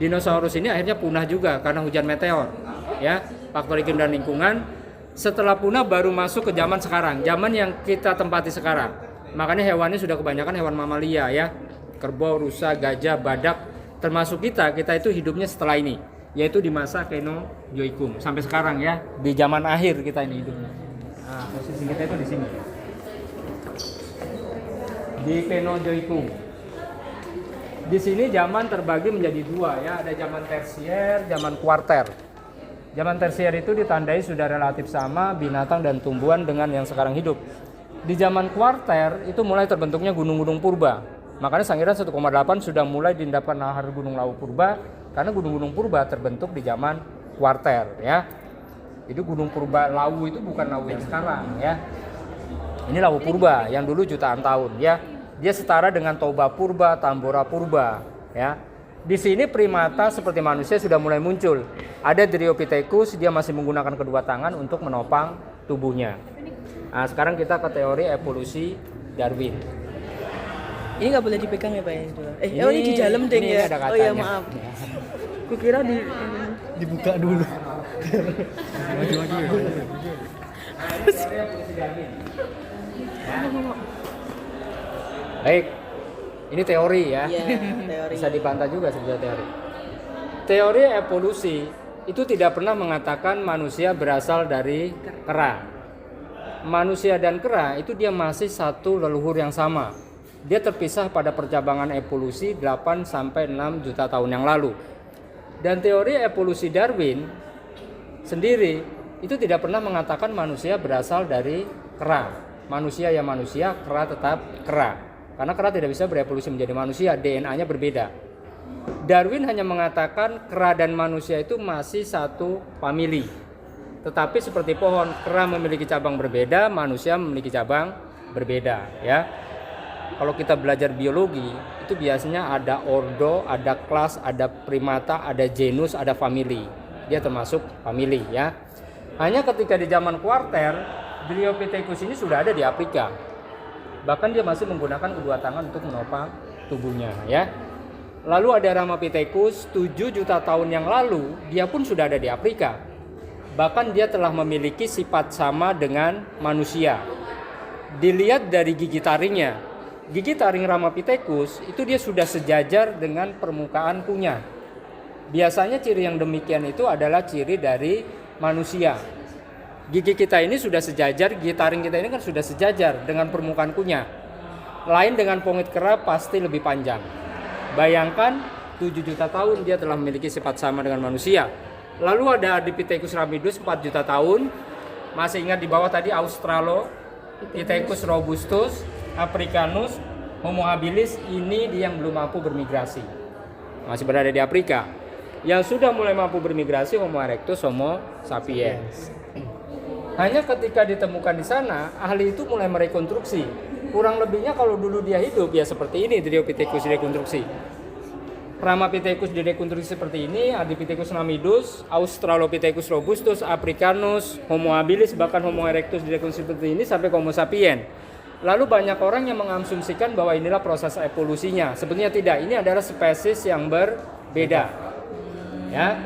Dinosaurus ini akhirnya punah juga karena hujan meteor ya, faktor iklim dan lingkungan. Setelah punah baru masuk ke zaman sekarang, zaman yang kita tempati sekarang. Makanya hewannya sudah kebanyakan hewan mamalia ya. Kerbau, rusa, gajah, badak, termasuk kita itu hidupnya setelah ini, yaitu di masa Kenozoikum sampai sekarang ya, di zaman akhir kita ini hidupnya. Nah, posisi kita itu di sini. Di Kenozoikum. Di sini zaman terbagi menjadi dua ya, ada zaman tersier, zaman kuarter. Zaman tersier itu ditandai sudah relatif sama binatang dan tumbuhan dengan yang sekarang hidup. Di zaman kuarter itu mulai terbentuknya gunung-gunung purba. Makanya Sangiran 1,8 sudah mulai diendapkan lahar Gunung Lawu Purba karena gunung-gunung purba terbentuk di zaman kuarter ya. Itu gunung purba Lawu itu bukan Lawu yang sekarang ya. Ini Lawu Purba yang dulu jutaan tahun ya. Dia setara dengan Toba Purba, Tambora Purba ya. Di sini primata seperti manusia sudah mulai muncul. Ada Dryopithecus, dia masih menggunakan kedua tangan untuk menopang tubuhnya. Nah, sekarang kita ke teori evolusi Darwin. Ini nggak boleh dipegang ya Pak ya? Ini, ini di dalam ding ini ya? ada Oh ya kacanya. maaf. Kukira di Dibuka dulu. Baik, ini teori ya. Iya, teori. Bisa dibantah juga sebenarnya teori. Teori evolusi itu tidak pernah mengatakan manusia berasal dari kera. Manusia dan kera itu dia masih satu leluhur yang sama. Dia terpisah pada percabangan evolusi 8 sampai 6 juta tahun yang lalu. Dan teori evolusi Darwin sendiri itu tidak pernah mengatakan manusia berasal dari kera. Manusia ya manusia, kera tetap kera. Karena kera tidak bisa berevolusi menjadi manusia, DNA-nya berbeda. Darwin hanya mengatakan kera dan manusia itu masih satu famili. Tetapi seperti pohon, kera memiliki cabang berbeda, manusia memiliki cabang berbeda, ya. Kalau kita belajar biologi, itu biasanya ada ordo, ada kelas, ada primata, ada genus, ada famili. Dia termasuk famili, ya. Hanya ketika di zaman kuarter, Dryopithecus ini sudah ada di Afrika. Bahkan dia masih menggunakan kedua tangan untuk menopang tubuhnya, ya. Lalu ada Ramapithecus 7 juta tahun yang lalu, dia pun sudah ada di Afrika. Bahkan dia telah memiliki sifat sama dengan manusia. Dilihat dari gigi taringnya. Gigi taring Ramapithecus itu dia sudah sejajar dengan permukaan kunyah. Biasanya ciri yang demikian itu adalah ciri dari manusia. Gigi kita ini sudah sejajar, gigi taring kita ini kan sudah sejajar dengan permukaan kunyah. Lain dengan pomit kera pasti lebih panjang. Bayangkan 7 juta tahun dia telah memiliki sifat sama dengan manusia. Lalu ada Ardipithecus ramidus 4 juta tahun. Masih ingat di bawah tadi Australopithecus robustus, Africanus, Homo habilis, ini dia yang belum mampu bermigrasi. Masih berada di Afrika. Yang sudah mulai mampu bermigrasi Homo erectus, Homo sapiens. Hanya ketika ditemukan di sana, ahli itu mulai merekonstruksi. Kurang lebihnya kalau dulu dia hidup ya seperti ini, Dryopithecus direkonstruksi. Ramapithecus direkonstruksi seperti ini, Ardipithecus ramidus, Australopithecus robustus, Africanus, Homo habilis, bahkan Homo erectus direkonstruksi seperti ini sampai Homo sapiens. Lalu banyak orang yang mengasumsikan bahwa inilah proses evolusinya. Sebenarnya tidak, ini adalah spesies yang berbeda. Ya.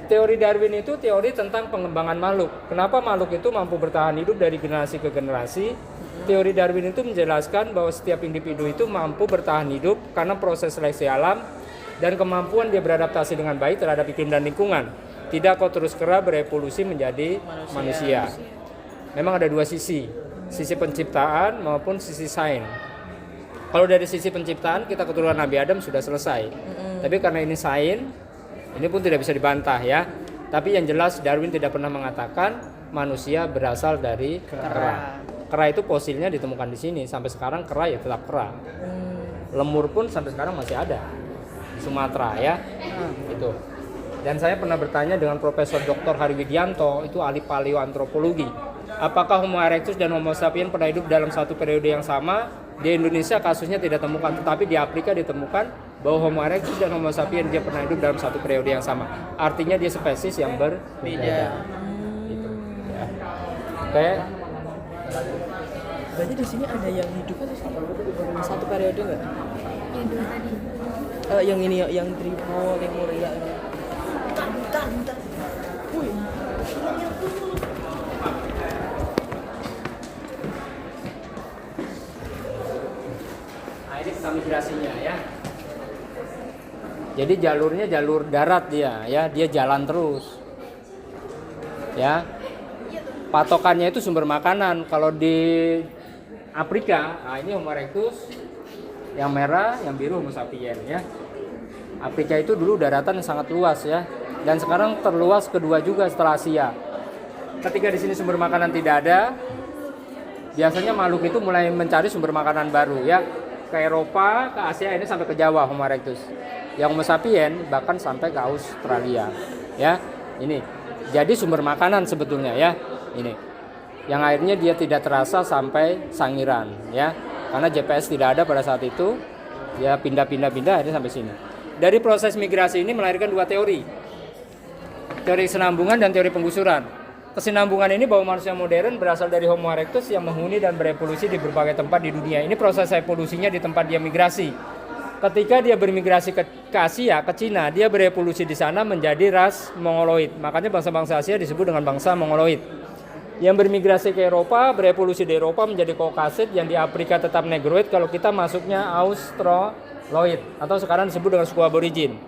Teori Darwin itu teori tentang pengembangan makhluk. Kenapa makhluk itu mampu bertahan hidup dari generasi ke generasi? Teori Darwin itu menjelaskan bahwa setiap individu itu mampu bertahan hidup karena proses seleksi alam dan kemampuan dia beradaptasi dengan baik terhadap iklim dan lingkungan. Tidak kok terus kera berevolusi menjadi manusia. Memang ada dua sisi penciptaan maupun sisi sains. Kalau dari sisi penciptaan kita keturunan Nabi Adam sudah selesai. Tapi karena ini sains, ini pun tidak bisa dibantah ya. Tapi yang jelas Darwin tidak pernah mengatakan manusia berasal dari kera. Kera itu fosilnya ditemukan di sini. Sampai sekarang kera ya tetap kera. Lemur pun sampai sekarang masih ada di Sumatera ya. Itu. Dan saya pernah bertanya dengan Profesor Dr. Hari Widianto, itu ahli paleoantropologi. Apakah Homo erectus dan Homo sapiens pernah hidup dalam satu periode yang sama? Di Indonesia kasusnya tidak temukan, tetapi di Afrika ditemukan bahwa Homo erectus dan Homo sapiens dia pernah hidup dalam satu periode yang sama. Artinya dia spesies yang berbeda. Gitu. Ya. Oke. Berarti di sini ada yang hidup satu periode nggak? Yang dua tadi. Yang ini yang Tripo, Lemuria. Bentar. Wih. Nah, ini tentang migrasinya ya. Jadi jalurnya jalur darat dia ya, dia jalan terus. Ya. Patokannya itu sumber makanan. Kalau di Afrika, nah ini Homo erectus, yang merah, yang biru Homo sapiens ya. Afrika itu dulu daratan yang sangat luas ya, dan sekarang terluas kedua juga setelah Asia. Ketika di sini sumber makanan tidak ada, biasanya makhluk itu mulai mencari sumber makanan baru ya, ke Eropa, ke Asia, ini sampai ke Jawa Homo erectus. Yang Homo sapiens bahkan sampai ke Australia ya. Ini jadi sumber makanan sebetulnya ya. Ini yang akhirnya dia tidak terasa sampai Sangiran ya, karena GPS tidak ada pada saat itu, dia pindah akhirnya sampai sini. Dari proses migrasi ini melahirkan dua teori kesinambungan dan teori penggusuran. Kesinambungan ini bahwa manusia modern berasal dari Homo erectus yang menghuni dan berevolusi di berbagai tempat di dunia. Ini proses evolusinya di tempat dia migrasi. Ketika dia bermigrasi ke Asia, ke Cina, dia berevolusi di sana menjadi ras Mongoloid. Makanya bangsa-bangsa Asia disebut dengan bangsa Mongoloid. Yang bermigrasi ke Eropa, berevolusi di Eropa menjadi Kaukasid, yang di Afrika tetap Negroid, kalau kita masuknya Australoid atau sekarang disebut dengan suku aborigin.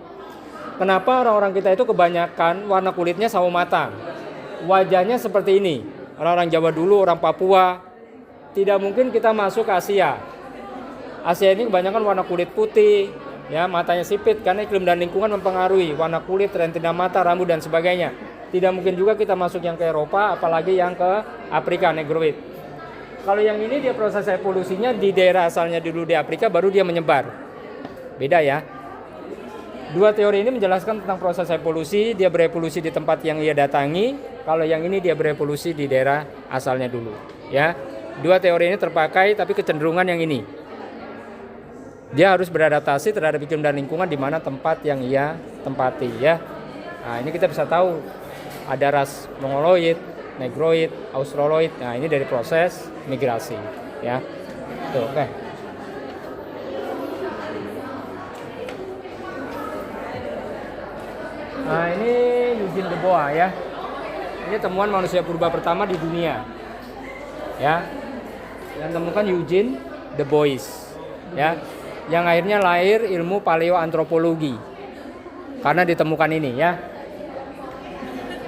Kenapa orang-orang kita itu kebanyakan warna kulitnya sawo matang, wajahnya seperti ini. Orang-orang Jawa dulu, orang Papua, tidak mungkin kita masuk ke Asia. Asia ini kebanyakan warna kulit putih, ya, matanya sipit karena iklim dan lingkungan mempengaruhi warna kulit, retina mata, rambut dan sebagainya. Tidak mungkin juga kita masuk yang ke Eropa, apalagi yang ke Afrika, negroid. Kalau yang ini dia proses evolusinya di daerah asalnya dulu di Afrika, baru dia menyebar. Beda ya. Dua teori ini menjelaskan tentang proses evolusi, dia berevolusi di tempat yang ia datangi. Kalau yang ini dia berevolusi di daerah asalnya dulu, ya. Dua teori ini terpakai, tapi kecenderungan yang ini. Dia harus beradaptasi terhadap iklim dan lingkungan di mana tempat yang ia tempati, ya. Nah, ini kita bisa tahu ada ras Mongoloid, Negroid, Australoid. Nah, ini dari proses migrasi, ya. Tuh, oke. Nah, ini Eugene de Bois, ya. Ini temuan manusia purba pertama di dunia, ya. Yang temukan Eugene de Bois, ya. Yang akhirnya lahir ilmu paleoantropologi karena ditemukan ini, ya.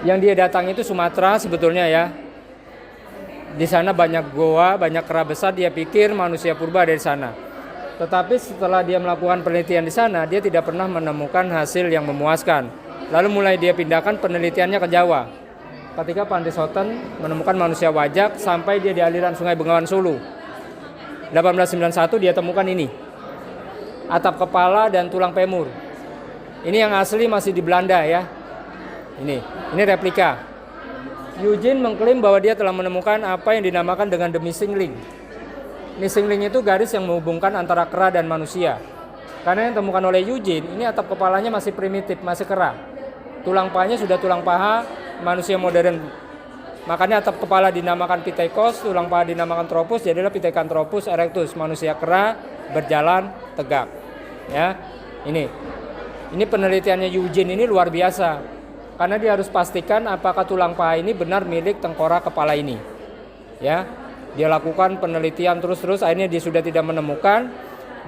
Yang dia datang itu Sumatera sebetulnya, ya. Di sana banyak goa, banyak kera besar, dia pikir manusia purba ada di sana. Tetapi setelah dia melakukan penelitian di sana, dia tidak pernah menemukan hasil yang memuaskan. Lalu mulai dia pindahkan penelitiannya ke Jawa. Ketika Pandesoten menemukan manusia wajak sampai dia di aliran Sungai Bengawan Solo. 1891 dia temukan ini. Atap kepala dan tulang femur. Ini yang asli masih di Belanda, ya. Ini replika. Eugene mengklaim bahwa dia telah menemukan apa yang dinamakan dengan the missing link. Missing link itu garis yang menghubungkan antara kera dan manusia. Karena yang ditemukan oleh Eugene, ini atap kepalanya masih primitif, masih kera. Tulang pahanya sudah tulang paha manusia modern. Makanya atap kepala dinamakan Pithecus, tulang paha dinamakan Tropus, jadilah Pithecanthropus erectus, manusia kera berjalan tegak. Ya, ini penelitiannya Eugene ini luar biasa. Karena dia harus pastikan apakah tulang paha ini benar milik tengkorak kepala ini. Ya, dia lakukan penelitian terus-terus, akhirnya dia sudah tidak menemukan.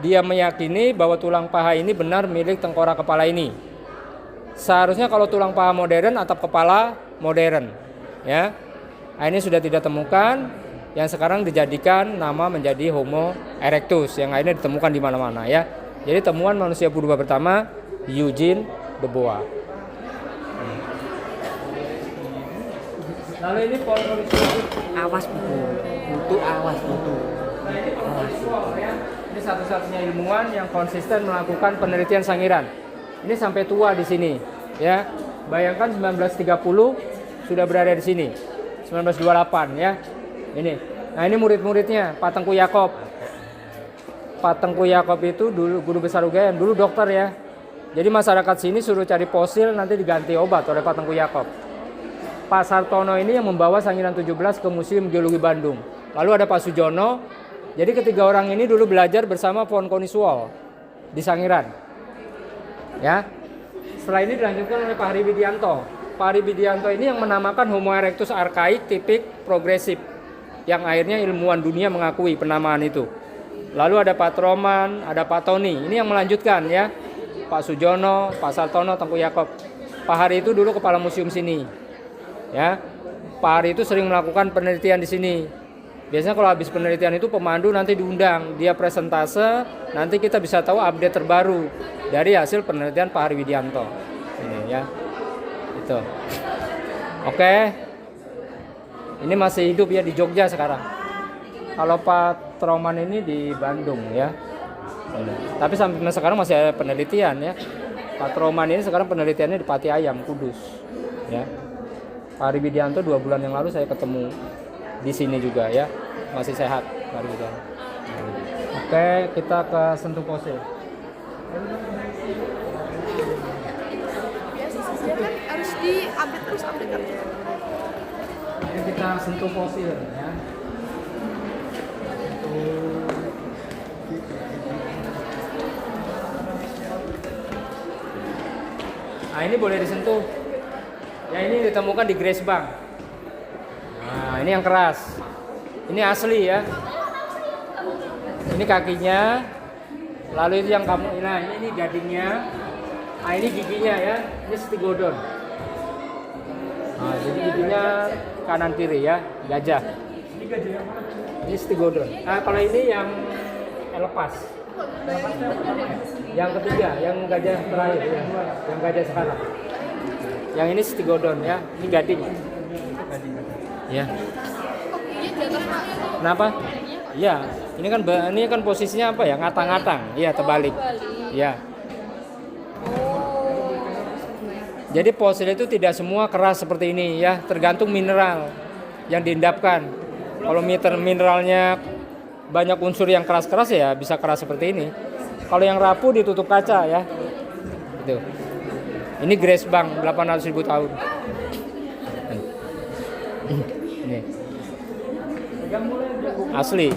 Dia meyakini bahwa tulang paha ini benar milik tengkorak kepala ini. Seharusnya kalau tulang paha modern, atap kepala modern, ya. Ini sudah tidak temukan, yang sekarang dijadikan nama menjadi Homo erectus, yang akhirnya ditemukan di mana-mana, ya. Jadi temuan manusia purba pertama Eugene de Bois. Lalu ini Awas butuh awas butuh. Ini satu-satunya ilmuwan yang konsisten melakukan penelitian sangiran. Ini sampai tua di sini, ya. Bayangkan 1930 sudah berada di sini. 1928, ya. Ini. Nah, ini murid-muridnya, Pak Tengku Yakob. Pak Tengku Yakob itu dulu guru besar UGM, dulu dokter, ya. Jadi masyarakat sini suruh cari fosil, nanti diganti obat oleh Pak Tengku Yakob. Pak Sartono ini yang membawa sangiran 17 ke Museum Geologi Bandung. Lalu ada Pak Sujono. Jadi ketiga orang ini dulu belajar bersama Von Konisuol di Sangiran. Ya. Setelah ini dilanjutkan oleh Pak Hari Widianto. Pak Hari Widianto ini yang menamakan Homo erectus arkaik tipik progresif, yang akhirnya ilmuwan dunia mengakui penamaan itu. Lalu ada Pak Troman, ada Pak Tony. Ini yang melanjutkan, ya. Pak Sujono, Pak Sartono, Tengku Yakob. Pak Hari itu dulu kepala museum sini. Ya. Pak Hari itu sering melakukan penelitian di sini. Biasanya kalau habis penelitian itu pemandu nanti diundang, dia presentase, nanti kita bisa tahu update terbaru dari hasil penelitian Pak Hari Widianto. Ini, ya. Itu. Oke. Ini masih hidup, ya, di Jogja sekarang. Kalau Pak Troman ini di Bandung, ya. Tapi sampai sekarang masih ada penelitian, ya. Pak Troman ini sekarang penelitiannya di Pati Ayam, Kudus, ya. Pak Hari Widianto 2 bulan yang lalu saya ketemu di sini juga, ya, masih sehat Pak Hari Widianto. Oke, kita ke sentuh fosil. Biasanya kan harus di-update terus update. Ini kita sentuh fosil, ya. Nah, ini boleh disentuh. Ya, ini ditemukan di Grace Bank. Nah, ini yang keras. Ini asli, ya. Ini kakinya. Lalu itu yang kamu, nah ini gadingnya. Nah ini giginya ya, ini Stegodon. Nah jadi giginya kanan kiri ya, gajah. Ini Stegodon. Nah kalau ini yang lepas. Yang ketiga, yang gajah terakhir, ya. Yang gajah sekarang. Yang ini Stegodon ya, ini gading. Ya. Kenapa? Iya, ini kan posisinya apa ya? Ngatang-ngatang. Iya, terbalik. Iya. Jadi fosil itu tidak semua keras seperti ini ya, tergantung mineral yang diendapkan. Kalau mineralnya banyak unsur yang keras-keras ya bisa keras seperti ini. Kalau yang rapuh ditutup kaca ya. Gitu. Ini Grace Bank 800.000 tahun. Ini. Asli.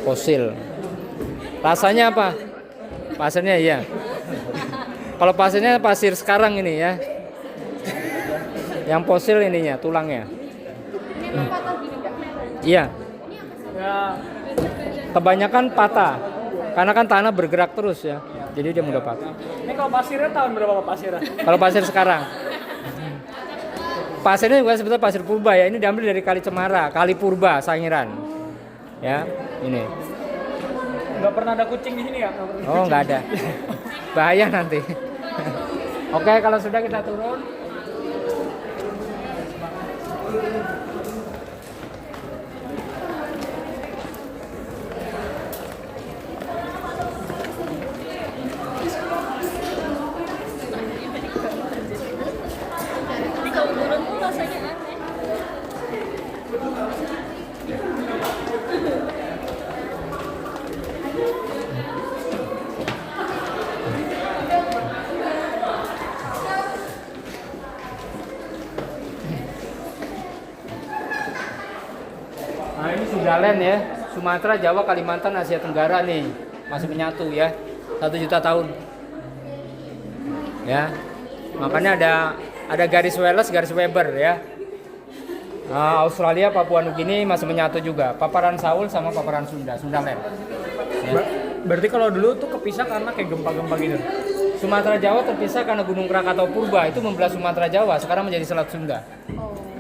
Fosil. Rasanya apa? Pasirnya iya. Kalau pasirnya pasir sekarang ini ya. Yang fosil ininya, tulangnya. Iya. Kebanyakan patah. Karena kan tanah bergerak terus ya. Jadi dia mudah patah. Ini kalau pasirnya tahun berapa Pak pasirnya? Kalau pasir sekarang. Pasirnya juga sebetulnya pasir purba ya. Ini diambil dari Kali Cemara, Kali Purba, Sangiran. Ya, ini. Nggak pernah ada kucing di sini ya? Oh, nggak ada. Bahaya nanti. Oke, kalau sudah kita turun. Nah ini Sundalen ya, Sumatera, Jawa, Kalimantan, Asia Tenggara nih masih menyatu ya, 1 juta tahun. Ya, makanya ada garis Wallace, garis Weber ya. Nah, Australia, Papua Nugini masih menyatu juga, paparan Saul sama paparan Sunda, Sundalen. Ya. Berarti kalau dulu tuh kepisah karena kayak gempa-gempa gitu. Sumatera Jawa terpisah karena Gunung Krakatau Purba itu membelah Sumatera Jawa, sekarang menjadi Selat Sunda.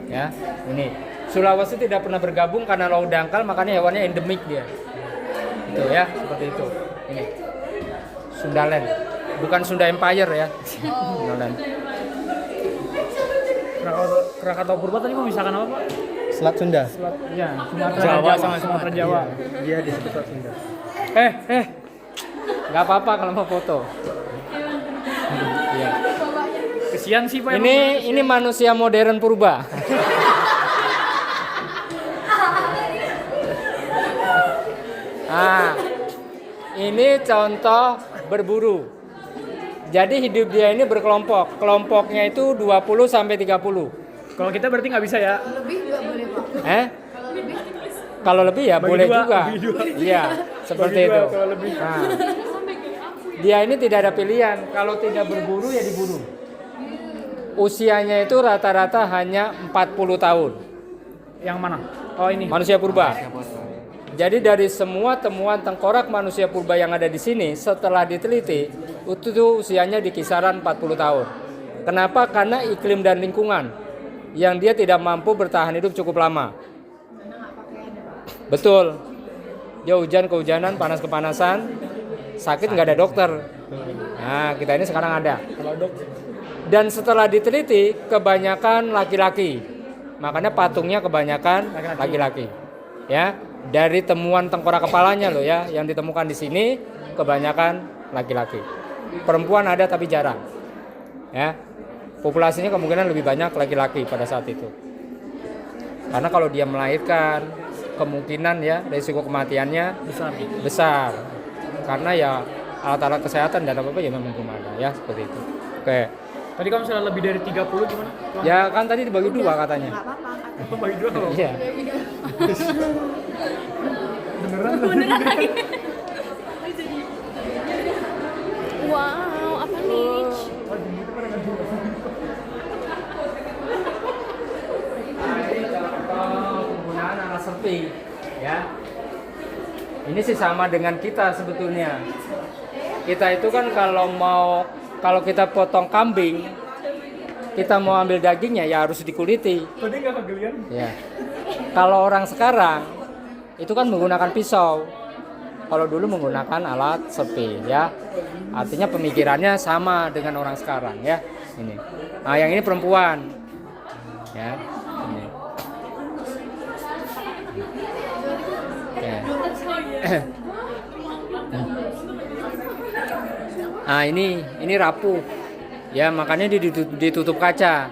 Ya, ini. Sulawesi tidak pernah bergabung karena laut dangkal, makanya hewannya endemik dia. Itu ya, seperti itu. Ini. Sundalen. Bukan Sunda Empire ya. Sundalen. Krakatau Purba tadi memisahkan apa Pak? Selat Sunda. Ya, Sumatera Jawa sama Sumatera Jawa. Dia disebut Selat Sunda. Nggak apa-apa kalau mau foto. Iya. Kesian sih Pak. Ini manusia modern purba. Ah, ini contoh berburu. Jadi hidup dia ini berkelompok. Kelompoknya itu 20 sampai 30. Kalau kita berarti nggak bisa ya? Lebih nggak boleh Pak. Kalau lebih ya Bagi boleh dua, juga. bagi dua. Iya, seperti Bagi dua, itu. kalau lebih. Nah, dia ini tidak ada pilihan. Kalau tidak berburu ya diburu. Usianya itu rata-rata hanya 40 tahun. Yang mana? Oh ini. Manusia purba. Jadi dari semua temuan tengkorak manusia purba yang ada di sini, setelah diteliti, itu usianya di kisaran 40 tahun. Kenapa? Karena iklim dan lingkungan yang dia tidak mampu bertahan hidup cukup lama. Betul. Dia hujan kehujanan, panas kepanasan, sakit nggak ada dokter. Nah, kita ini sekarang ada. Dan setelah diteliti, kebanyakan laki-laki. Makanya patungnya kebanyakan laki-laki. Ya, dari temuan tengkorak kepalanya loh ya, yang ditemukan di sini kebanyakan laki-laki. Perempuan ada tapi jarang. Ya. Populasinya kemungkinan lebih banyak laki-laki pada saat itu. Karena kalau dia melahirkan, kemungkinan ya risiko kematiannya besar. Karena ya alat-alat kesehatan dan apa-apa ya memang belum ada ya, seperti itu. Oke. Tadi kalau misalnya lebih dari 30 gimana? Ya kan tadi dibagi dua katanya. Nggak apa-apa. Bagi dua kalau. Iya. Wow, apa nih? Penggunaan alat serpi ya. Ini sih sama dengan kita sebetulnya. Kita itu kan kalau kita potong kambing, kita mau ambil dagingnya ya harus dikuliti. Tadi nggak kegelian? Ya. Kalau orang sekarang itu kan menggunakan pisau. Kalau dulu menggunakan alat sepi ya. Artinya pemikirannya sama dengan orang sekarang ya. Ini. Nah, yang ini perempuan. Ya. Ini. Ya. Nah, ini rapuh. Ya, makanya ditutup kaca.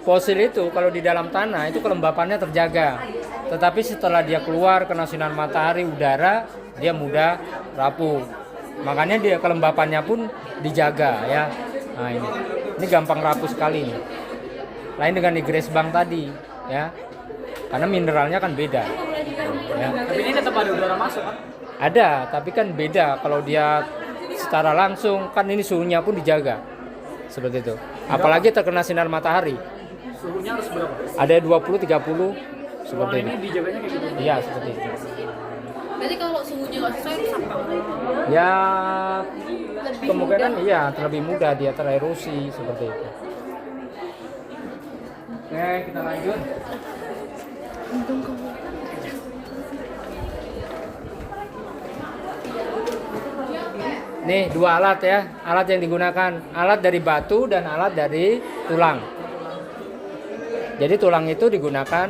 Fosil itu kalau di dalam tanah itu kelembapannya terjaga. Tetapi setelah dia keluar kena sinar matahari, udara, dia mudah rapuh. Makanya dia kelembapannya pun dijaga ya. Nah, ini gampang rapuh sekali nih. Lain dengan di Gresbang tadi ya. Karena mineralnya kan beda. Ya. Tapi ini tetap ada udara masuk kan? Ada, tapi kan beda kalau dia secara langsung kan ini suhunya pun dijaga. Seperti itu. Apalagi terkena sinar matahari. Suhunya harus berapa? Ada 20 30 seperti Ruangan ini ini. dijaganya kayak gitu. Iya, seperti itu. Berarti kalau suhunya nggak sesuai rusak Pak? Ya kemungkinan iya terlebih mudah dia tererosi seperti itu. Oke, kita lanjut. Nih dua alat ya, alat yang digunakan, alat dari batu dan alat dari tulang. Jadi tulang itu digunakan,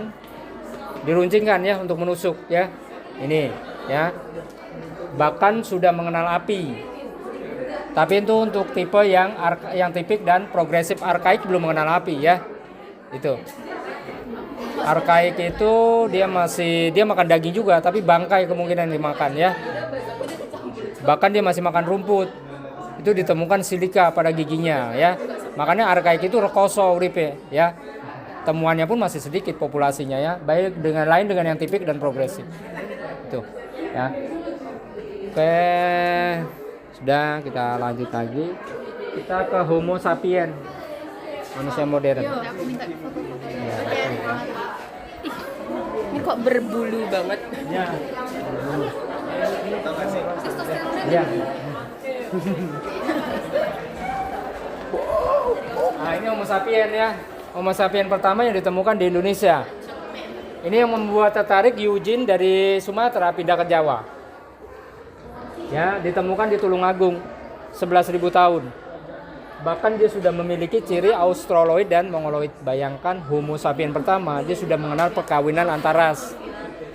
diruncingkan ya untuk menusuk ya. Ini ya. Bahkan sudah mengenal api. Tapi itu untuk tipe yang tipik dan progresif. Arkaik belum mengenal api ya. Itu. Arkaik itu dia makan daging juga, tapi bangkai kemungkinan dimakan ya. Bahkan dia masih makan rumput. Itu ditemukan silika pada giginya ya. Makanya arkaik itu rekoso uripe ya. Temuannya pun masih sedikit populasinya ya. Baik dengan yang tipik dan progresif. Itu ya. Oke. Sudah, kita lanjut lagi. Kita ke Homo sapien. Manusia modern. Ya, Ini kok berbulu banget. ya. Ya. Nah, ini Homo sapien ya. Homo sapien pertama yang ditemukan di Indonesia. Ini yang membuat tertarik Eugene dari Sumatera pindah ke Jawa. Ya, ditemukan di Tulungagung 11.000 tahun. Bahkan dia sudah memiliki ciri Australoid dan Mongoloid. Bayangkan Homo sapien pertama dia sudah mengenal perkawinan antar ras.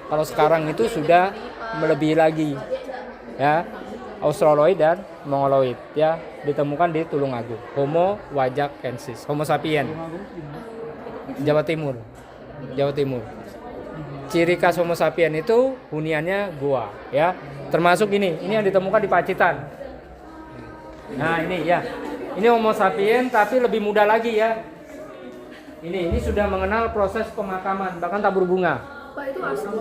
Kalau sekarang itu sudah melebihi lagi. Ya, Australoid dan Mongoloid ya ditemukan di Tulungagung. Homo wajakensis, Homo sapien. Jawa Timur. Jawa Timur. Ciri khas Homo sapien itu huniannya gua ya. Termasuk ini yang ditemukan di Pacitan. Nah, ini ya. Ini Homo sapien tapi lebih muda lagi ya. Ini sudah mengenal proses pemakaman, bahkan tabur bunga. Pak itu asli.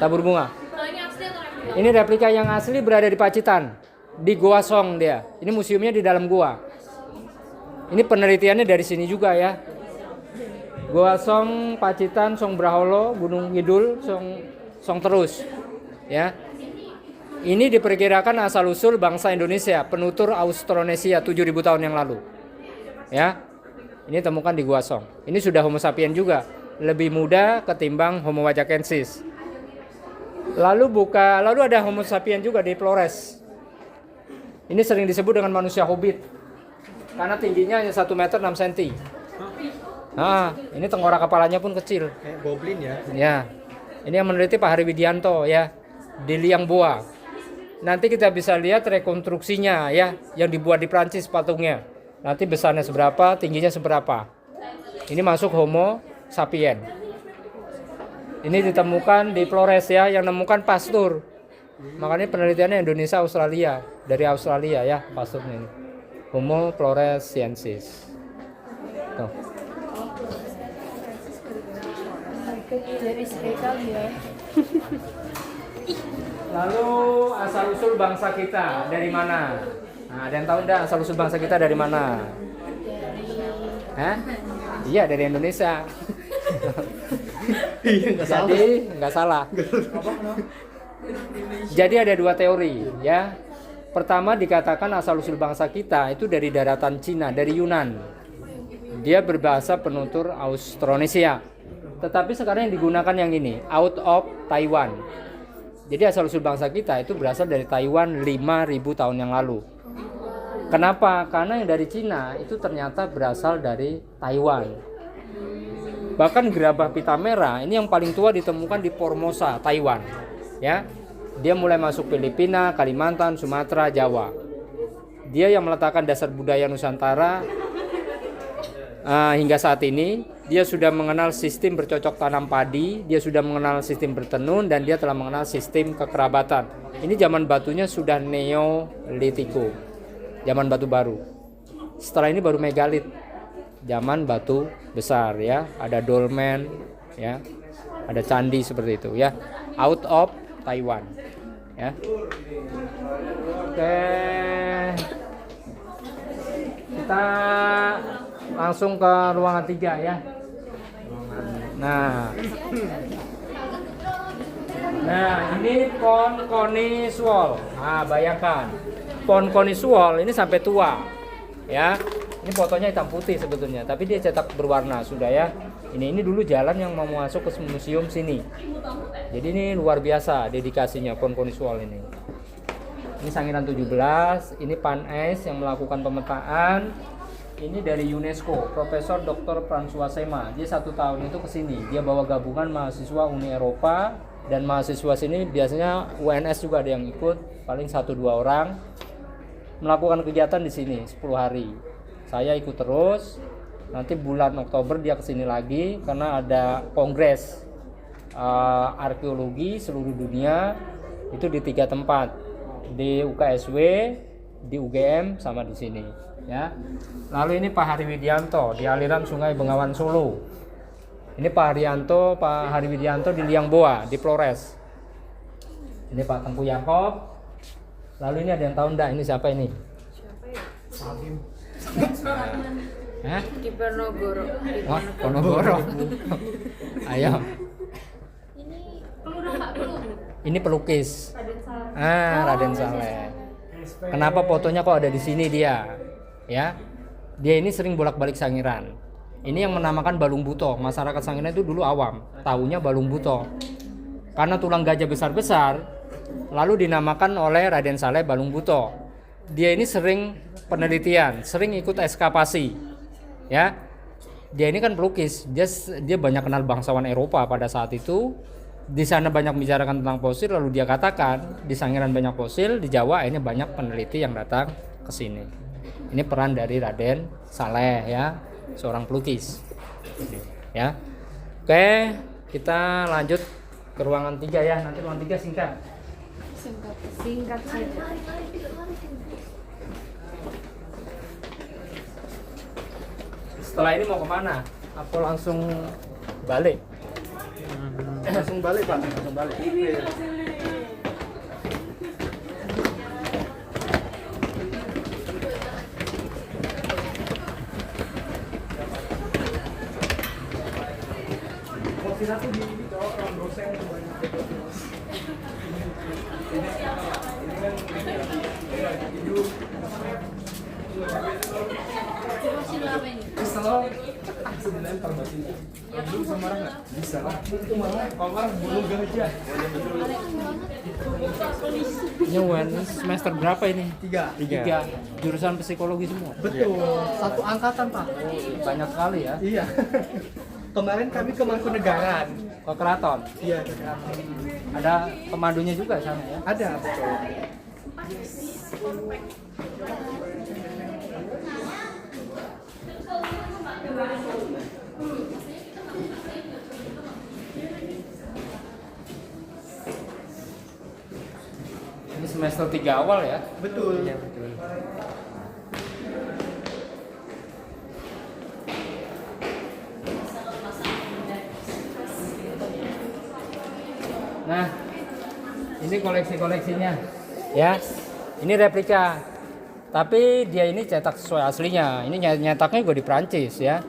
Tabur bunga. Kalau ini asli atau replika? Ini replika yang asli berada di Pacitan. Di Goa Song dia. Ini museumnya di dalam gua. Ini penelitiannya dari sini juga ya. Goa Song, Pacitan, Song Braholo, Gunung Kidul, Song Terus. Ya. Ini diperkirakan asal-usul bangsa Indonesia, penutur Austronesia 7.000 tahun yang lalu. Ya. Ini temukan di Goa Song. Ini sudah Homo sapien juga, lebih muda ketimbang Homo wajakensis. Lalu ada Homo sapien juga di Flores. Ini sering disebut dengan manusia hobbit. Karena tingginya hanya 1 meter 6 cm. Nah, ini tengkorak kepalanya pun kecil. Kayak goblin ya. Ya. Ini yang meneliti Pak Hari Widianto ya, di Liang Boa. Nanti kita bisa lihat rekonstruksinya ya, yang dibuat di Prancis patungnya. Nanti besarnya seberapa, tingginya seberapa. Ini masuk Homo sapien. Ini ditemukan di Flores ya, yang nemukan Pasteur. Makanya penelitiannya Indonesia Australia, dari Australia ya Pasteurnya ini. Homo floresiensis. Tuh. Dari sekali ya. Lalu asal-usul bangsa kita dari mana? Nah, ada yang tahu enggak asal-usul bangsa kita dari mana? Hah? Iya, dari Indonesia. Jadi nggak salah. Jadi ada dua teori ya. Pertama dikatakan asal-usul bangsa kita itu dari daratan Cina, dari Yunan. Dia berbahasa penutur Austronesia. Tetapi sekarang yang digunakan yang ini, out of Taiwan. Jadi asal-usul bangsa kita itu berasal dari Taiwan 5.000 tahun yang lalu. Kenapa? Karena yang dari Cina itu ternyata berasal dari Taiwan. Bahkan gerabah pita merah ini yang paling tua ditemukan di Formosa, Taiwan. Ya. Dia mulai masuk Filipina, Kalimantan, Sumatera, Jawa. Dia yang meletakkan dasar budaya Nusantara hingga saat ini. Dia sudah mengenal sistem bercocok tanam padi, dia sudah mengenal sistem bertenun, dan dia telah mengenal sistem kekerabatan. Ini zaman batunya sudah Neolitiko, zaman batu baru. Setelah ini baru megalit, zaman batu besar ya. Ada dolmen ya, ada candi seperti itu ya. Out of Taiwan ya. Oke, kita langsung ke ruangan 3 ya. Nah ini pohon konisuol. Nah bayangkan pohon konisuol ini sampai tua ya. Ini fotonya hitam putih sebetulnya, tapi dia cetak berwarna sudah ya. Ini dulu jalan yang mau masuk ke museum sini. Jadi ini luar biasa dedikasinya pohon konisuol ini. Ini Sangiran 17, ini PANES yang melakukan pemetaan. Ini dari UNESCO, Profesor Dr. François Sema. Dia 1 tahun itu kesini. Dia bawa gabungan mahasiswa Uni Eropa, dan mahasiswa sini biasanya UNS juga ada yang ikut, paling 1-2 orang. Melakukan kegiatan di sini 10 hari. Saya ikut terus. Nanti bulan Oktober dia kesini lagi karena ada kongres arkeologi seluruh dunia itu di 3 tempat, di UKSW, di UGM, sama di sini ya. Lalu ini Pak Hari Widianto di aliran Sungai Bengawan Solo. Ini Pak Hari Widianto di Liangboa di Flores. Ini Pak Tengku Yakob. Lalu ini ada yang tahu enggak ini siapa ini? Di Ponorogo. Wah, Ponorogo. Ayo. Ini pelukis. Raden Saleh. Kenapa fotonya kok ada di sini dia? Ya. Dia ini sering bolak-balik Sangiran. Ini yang menamakan Balung Buto. Masyarakat Sangiran itu dulu awam, taunya Balung Buto. Karena tulang gajah besar-besar, lalu dinamakan oleh Raden Saleh Balung Buto. Dia ini sering penelitian, sering ikut ekskavasi. Ya, dia ini kan pelukis, dia banyak kenal bangsawan Eropa pada saat itu. Di sana banyak membicarakan tentang fosil, lalu dia katakan di Sangiran banyak fosil, di Jawa ini banyak peneliti yang datang ke sini. Ini peran dari Raden Saleh ya, seorang pelukis. Ya, oke, kita lanjut ke ruangan 3 ya. Nanti ruangan 3 singkat. Singkat saja. Setelah ini mau kemana? Apa langsung balik? Langsung balik Pak, langsung balik. Ini UN semester berapa ini? 3. 3. Jurusan psikologi semua. Betul. Satu angkatan Pak. Banyak sekali ya. Iya. Kemarin kami ke Mangkunegaran. Ke keraton. Iya, ke keraton. Ada pemandunya juga sana ya. Ada, betul. Ini semester 3 awal ya. Betul. Iya, betul. Nah, ini koleksi-koleksinya ya. Ini replika. Tapi dia ini cetak sesuai aslinya. Ini nyetaknya juga di Prancis ya.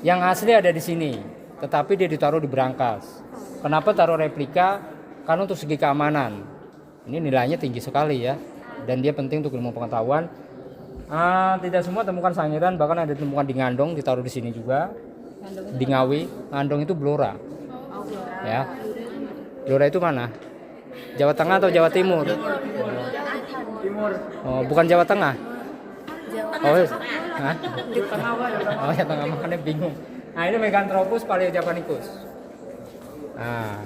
Yang asli ada di sini, tetapi dia ditaruh di berangkas. Kenapa taruh replika? karena untuk segi keamanan ini nilainya tinggi sekali ya, dan dia penting untuk ilmu pengetahuan. Tidak semua temukan sangiran, bahkan ada ditemukan di Ngandong, ditaruh di sini juga, di Ngawi. Ngandong itu Blora, ya. Blora itu mana? Jawa Tengah atau Jawa Timur? Oh, bukan Jawa Tengah. Oh, hah? Oh ya, tengah, makanya bingung. Nah, ini Meganthropus paleojapanicus. Nah,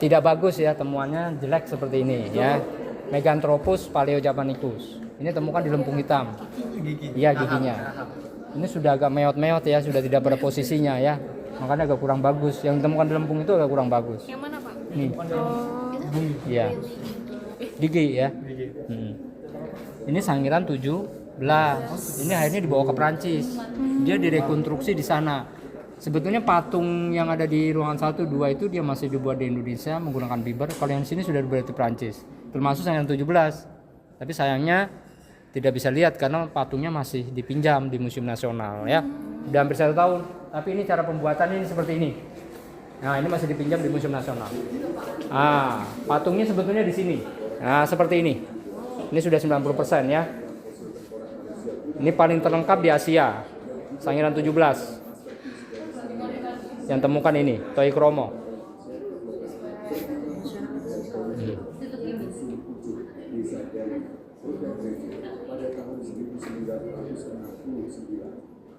tidak bagus ya, temuannya jelek seperti ini ya. Meganthropus paleojapanicus. Ini temukan di lempung hitam. Iya, giginya. Ini sudah agak meot-meot ya, sudah tidak pada posisinya ya. Makanya agak kurang bagus. Yang ditemukan di lempung itu agak kurang bagus. Yang mana, Pak? Nih. Iya. Gigi ya. Ini sangiran 17. Ini akhirnya dibawa ke Prancis. Dia direkonstruksi di sana. Sebetulnya patung yang ada di ruangan 1, 2 itu dia masih dibuat di Indonesia menggunakan fiber. Kalau yang di sini sudah dibuat di Prancis. Termasuk sangiran 17. Tapi sayangnya tidak bisa lihat karena patungnya masih dipinjam di Museum Nasional ya. Udah hampir 1 tahun. Tapi ini cara pembuatan ini seperti ini. Nah, ini masih dipinjam di Museum Nasional. Patungnya sebetulnya di sini. Nah, seperti ini. Ini sudah 90% ya. Ini paling terlengkap di Asia. Sangiran 17. Yang temukan ini, Toy Kromo.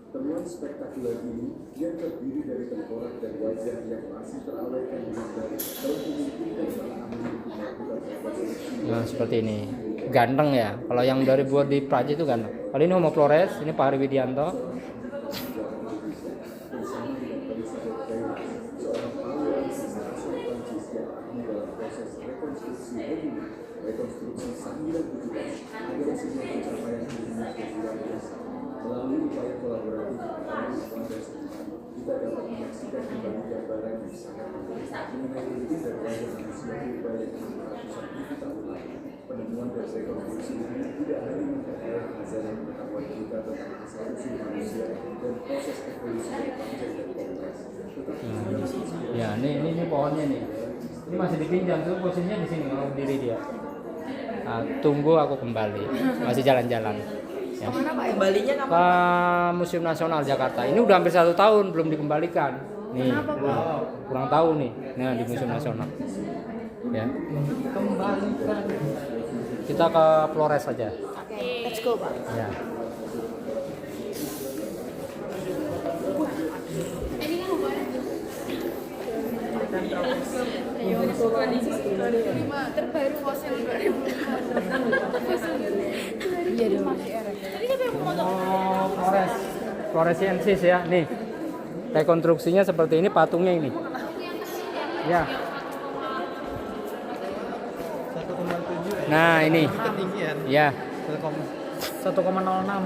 Temuan spektakuler ini yang terdiri dari tengkorak dan wajah yang masih terawetkan dengan baik telah memungkinkan para ahli untuk melakukan evaluasi. Nah, seperti ini. Ganteng ya. Kalau yang dari buat di Prancis itu ganteng. Kalau ini Homo flores, ini Pak Hari Widianto. Rekonstruksi sangiran 17 adalah sebuah pencapaian ilmiah yang luar biasa. Melalui upaya kolaboratif antara Kongres kita dapat menyaksikan kembali gambaran yang sangat menarik mengenai lebih dari wajah manusia purba yang ratusan ribu tahun lalu. Penemuan dan rekonstruksi ini tidak hanya memperkaya ajaran pengetahuan kita tentang asal-usul manusia dan proses evolusi yang panjang dan kompleks. Ya, ini pohonnya nih. Ini masih dipinjam tuh, posisinya di sini kalau berdiri dia. Tunggu aku kembali. Masih jalan-jalan. Ya. Kemana Pak? Kembalinya kapan? Ke Museum Nasional Jakarta. Ini udah hampir 1 tahun belum dikembalikan. Nih, kurang tahu nih. Nah, di Museum Nasional. Ya. Kita ke Flores saja. Oke, let's go Pak. Ya. Terbaru fosil 2005. Iya dong. Masih era. Oh, Floresiensis ya. Nih. Rekonstruksinya seperti ini, patungnya ini. Ya. 1,7 Nah, ini. ketinggian Ya. 1,06.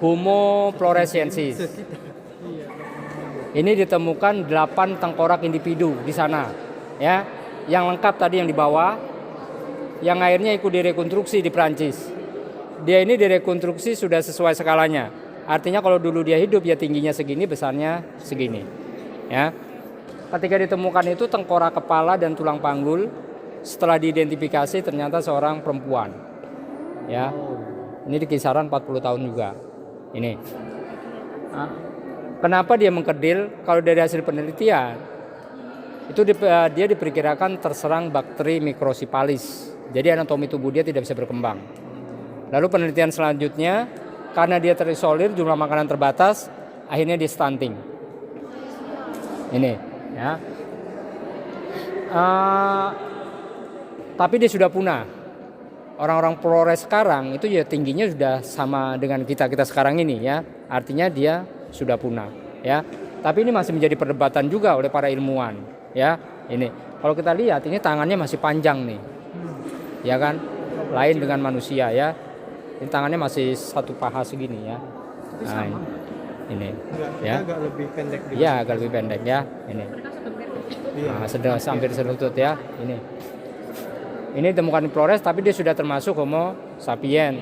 Homo floresiensis. Ini ditemukan 8 tengkorak individu di sana. Ya. Yang lengkap tadi yang di bawah. Yang akhirnya ikut direkonstruksi di Prancis. Dia ini direkonstruksi sudah sesuai skalanya. Artinya kalau dulu dia hidup ya tingginya segini, besarnya segini. Ya. Ketika ditemukan itu tengkorak kepala dan tulang panggul, setelah diidentifikasi ternyata seorang perempuan. Ya. Ini di kisaran 40 tahun juga. Ini. Kenapa dia mengkerdil? Kalau dari hasil penelitian itu dia diperkirakan terserang bakteri Microcephalus. Jadi anatomi tubuh dia tidak bisa berkembang. Lalu penelitian selanjutnya, karena dia terisolir, jumlah makanan terbatas, akhirnya dia stunting. Ini, ya. Tapi dia sudah punah. Orang-orang Flores sekarang itu ya tingginya sudah sama dengan kita sekarang ini ya. Artinya dia sudah punah, ya. Tapi ini masih menjadi perdebatan juga oleh para ilmuwan, ya. Ini, kalau kita lihat ini tangannya masih panjang nih, ya kan? Lain dengan manusia ya. Ini tangannya masih satu paha segini ya. Nah, ini ya. Agak lebih pendek. Iya, agak lebih pendek ya. Ini. Nah, sedang hampir selutut ya. Ini ditemukan di Flores, tapi dia sudah termasuk Homo sapien.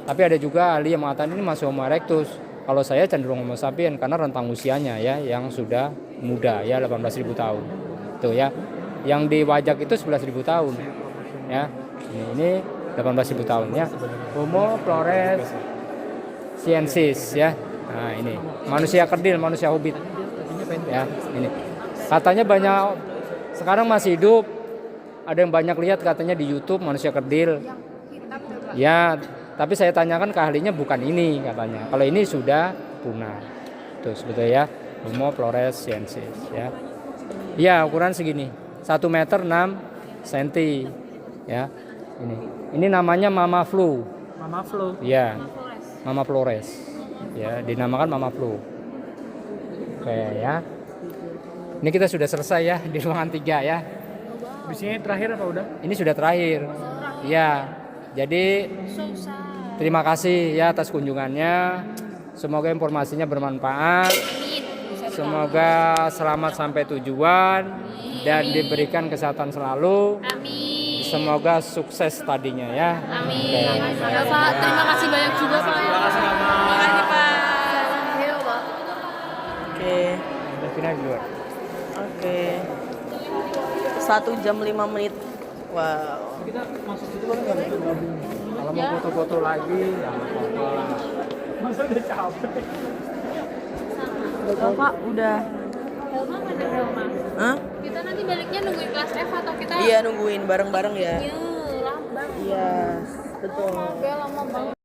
Tapi ada juga ahli yang mengatakan ini masih Homo erectus. Kalau saya cenderung Homo sapien karena rentang usianya ya yang sudah muda ya 18.000 tahun. Tuh ya. Yang di Wajak itu 11.000 tahun. Ya. Ini 18.000 tahun ya. Homo flores siensis ya. Nah, ini manusia kerdil, manusia hobbit. Ya, ini. Katanya banyak sekarang masih hidup. Ada yang banyak lihat katanya di YouTube manusia kerdil. Ya, tapi saya tanyakan ke ahlinya bukan ini katanya. Kalau ini sudah punah. Tuh sebetulnya ya, Homo flores siensis ya. Ya, ukuran segini. 1 meter 6 cm ya. Ini namanya Mama Flu. Mama Flo. Ya. Mama Flores. Ya, dinamakan Mama Flu. Oke ya. Ini kita sudah selesai ya di ruangan 3 ya. Di sini terakhir apa udah? Ini sudah terakhir. Ya. Jadi terima kasih ya atas kunjungannya. Semoga informasinya bermanfaat. Semoga selamat sampai tujuan dan diberikan kesehatan selalu. Amin. Semoga sukses tadinya ya. Amin. Oke. Ya, Pak, terima kasih banyak juga Pak. Terima kasih Pak. Ayo, Pak. Oke. Udah final di luar. Oke. 1 jam 5 menit. Wow. Kita masuk situ kan nggak bisa gabung. Kalau mau foto-foto lagi, ya apa-apa. Masa udah capek. Bapak udah. Helma mana Helma? Hah? Kita nanti baliknya nungguin kelas F atau kita? Iya, nungguin bareng-bareng ya. Iya, lambat. Iya, betul. Udah lama banget.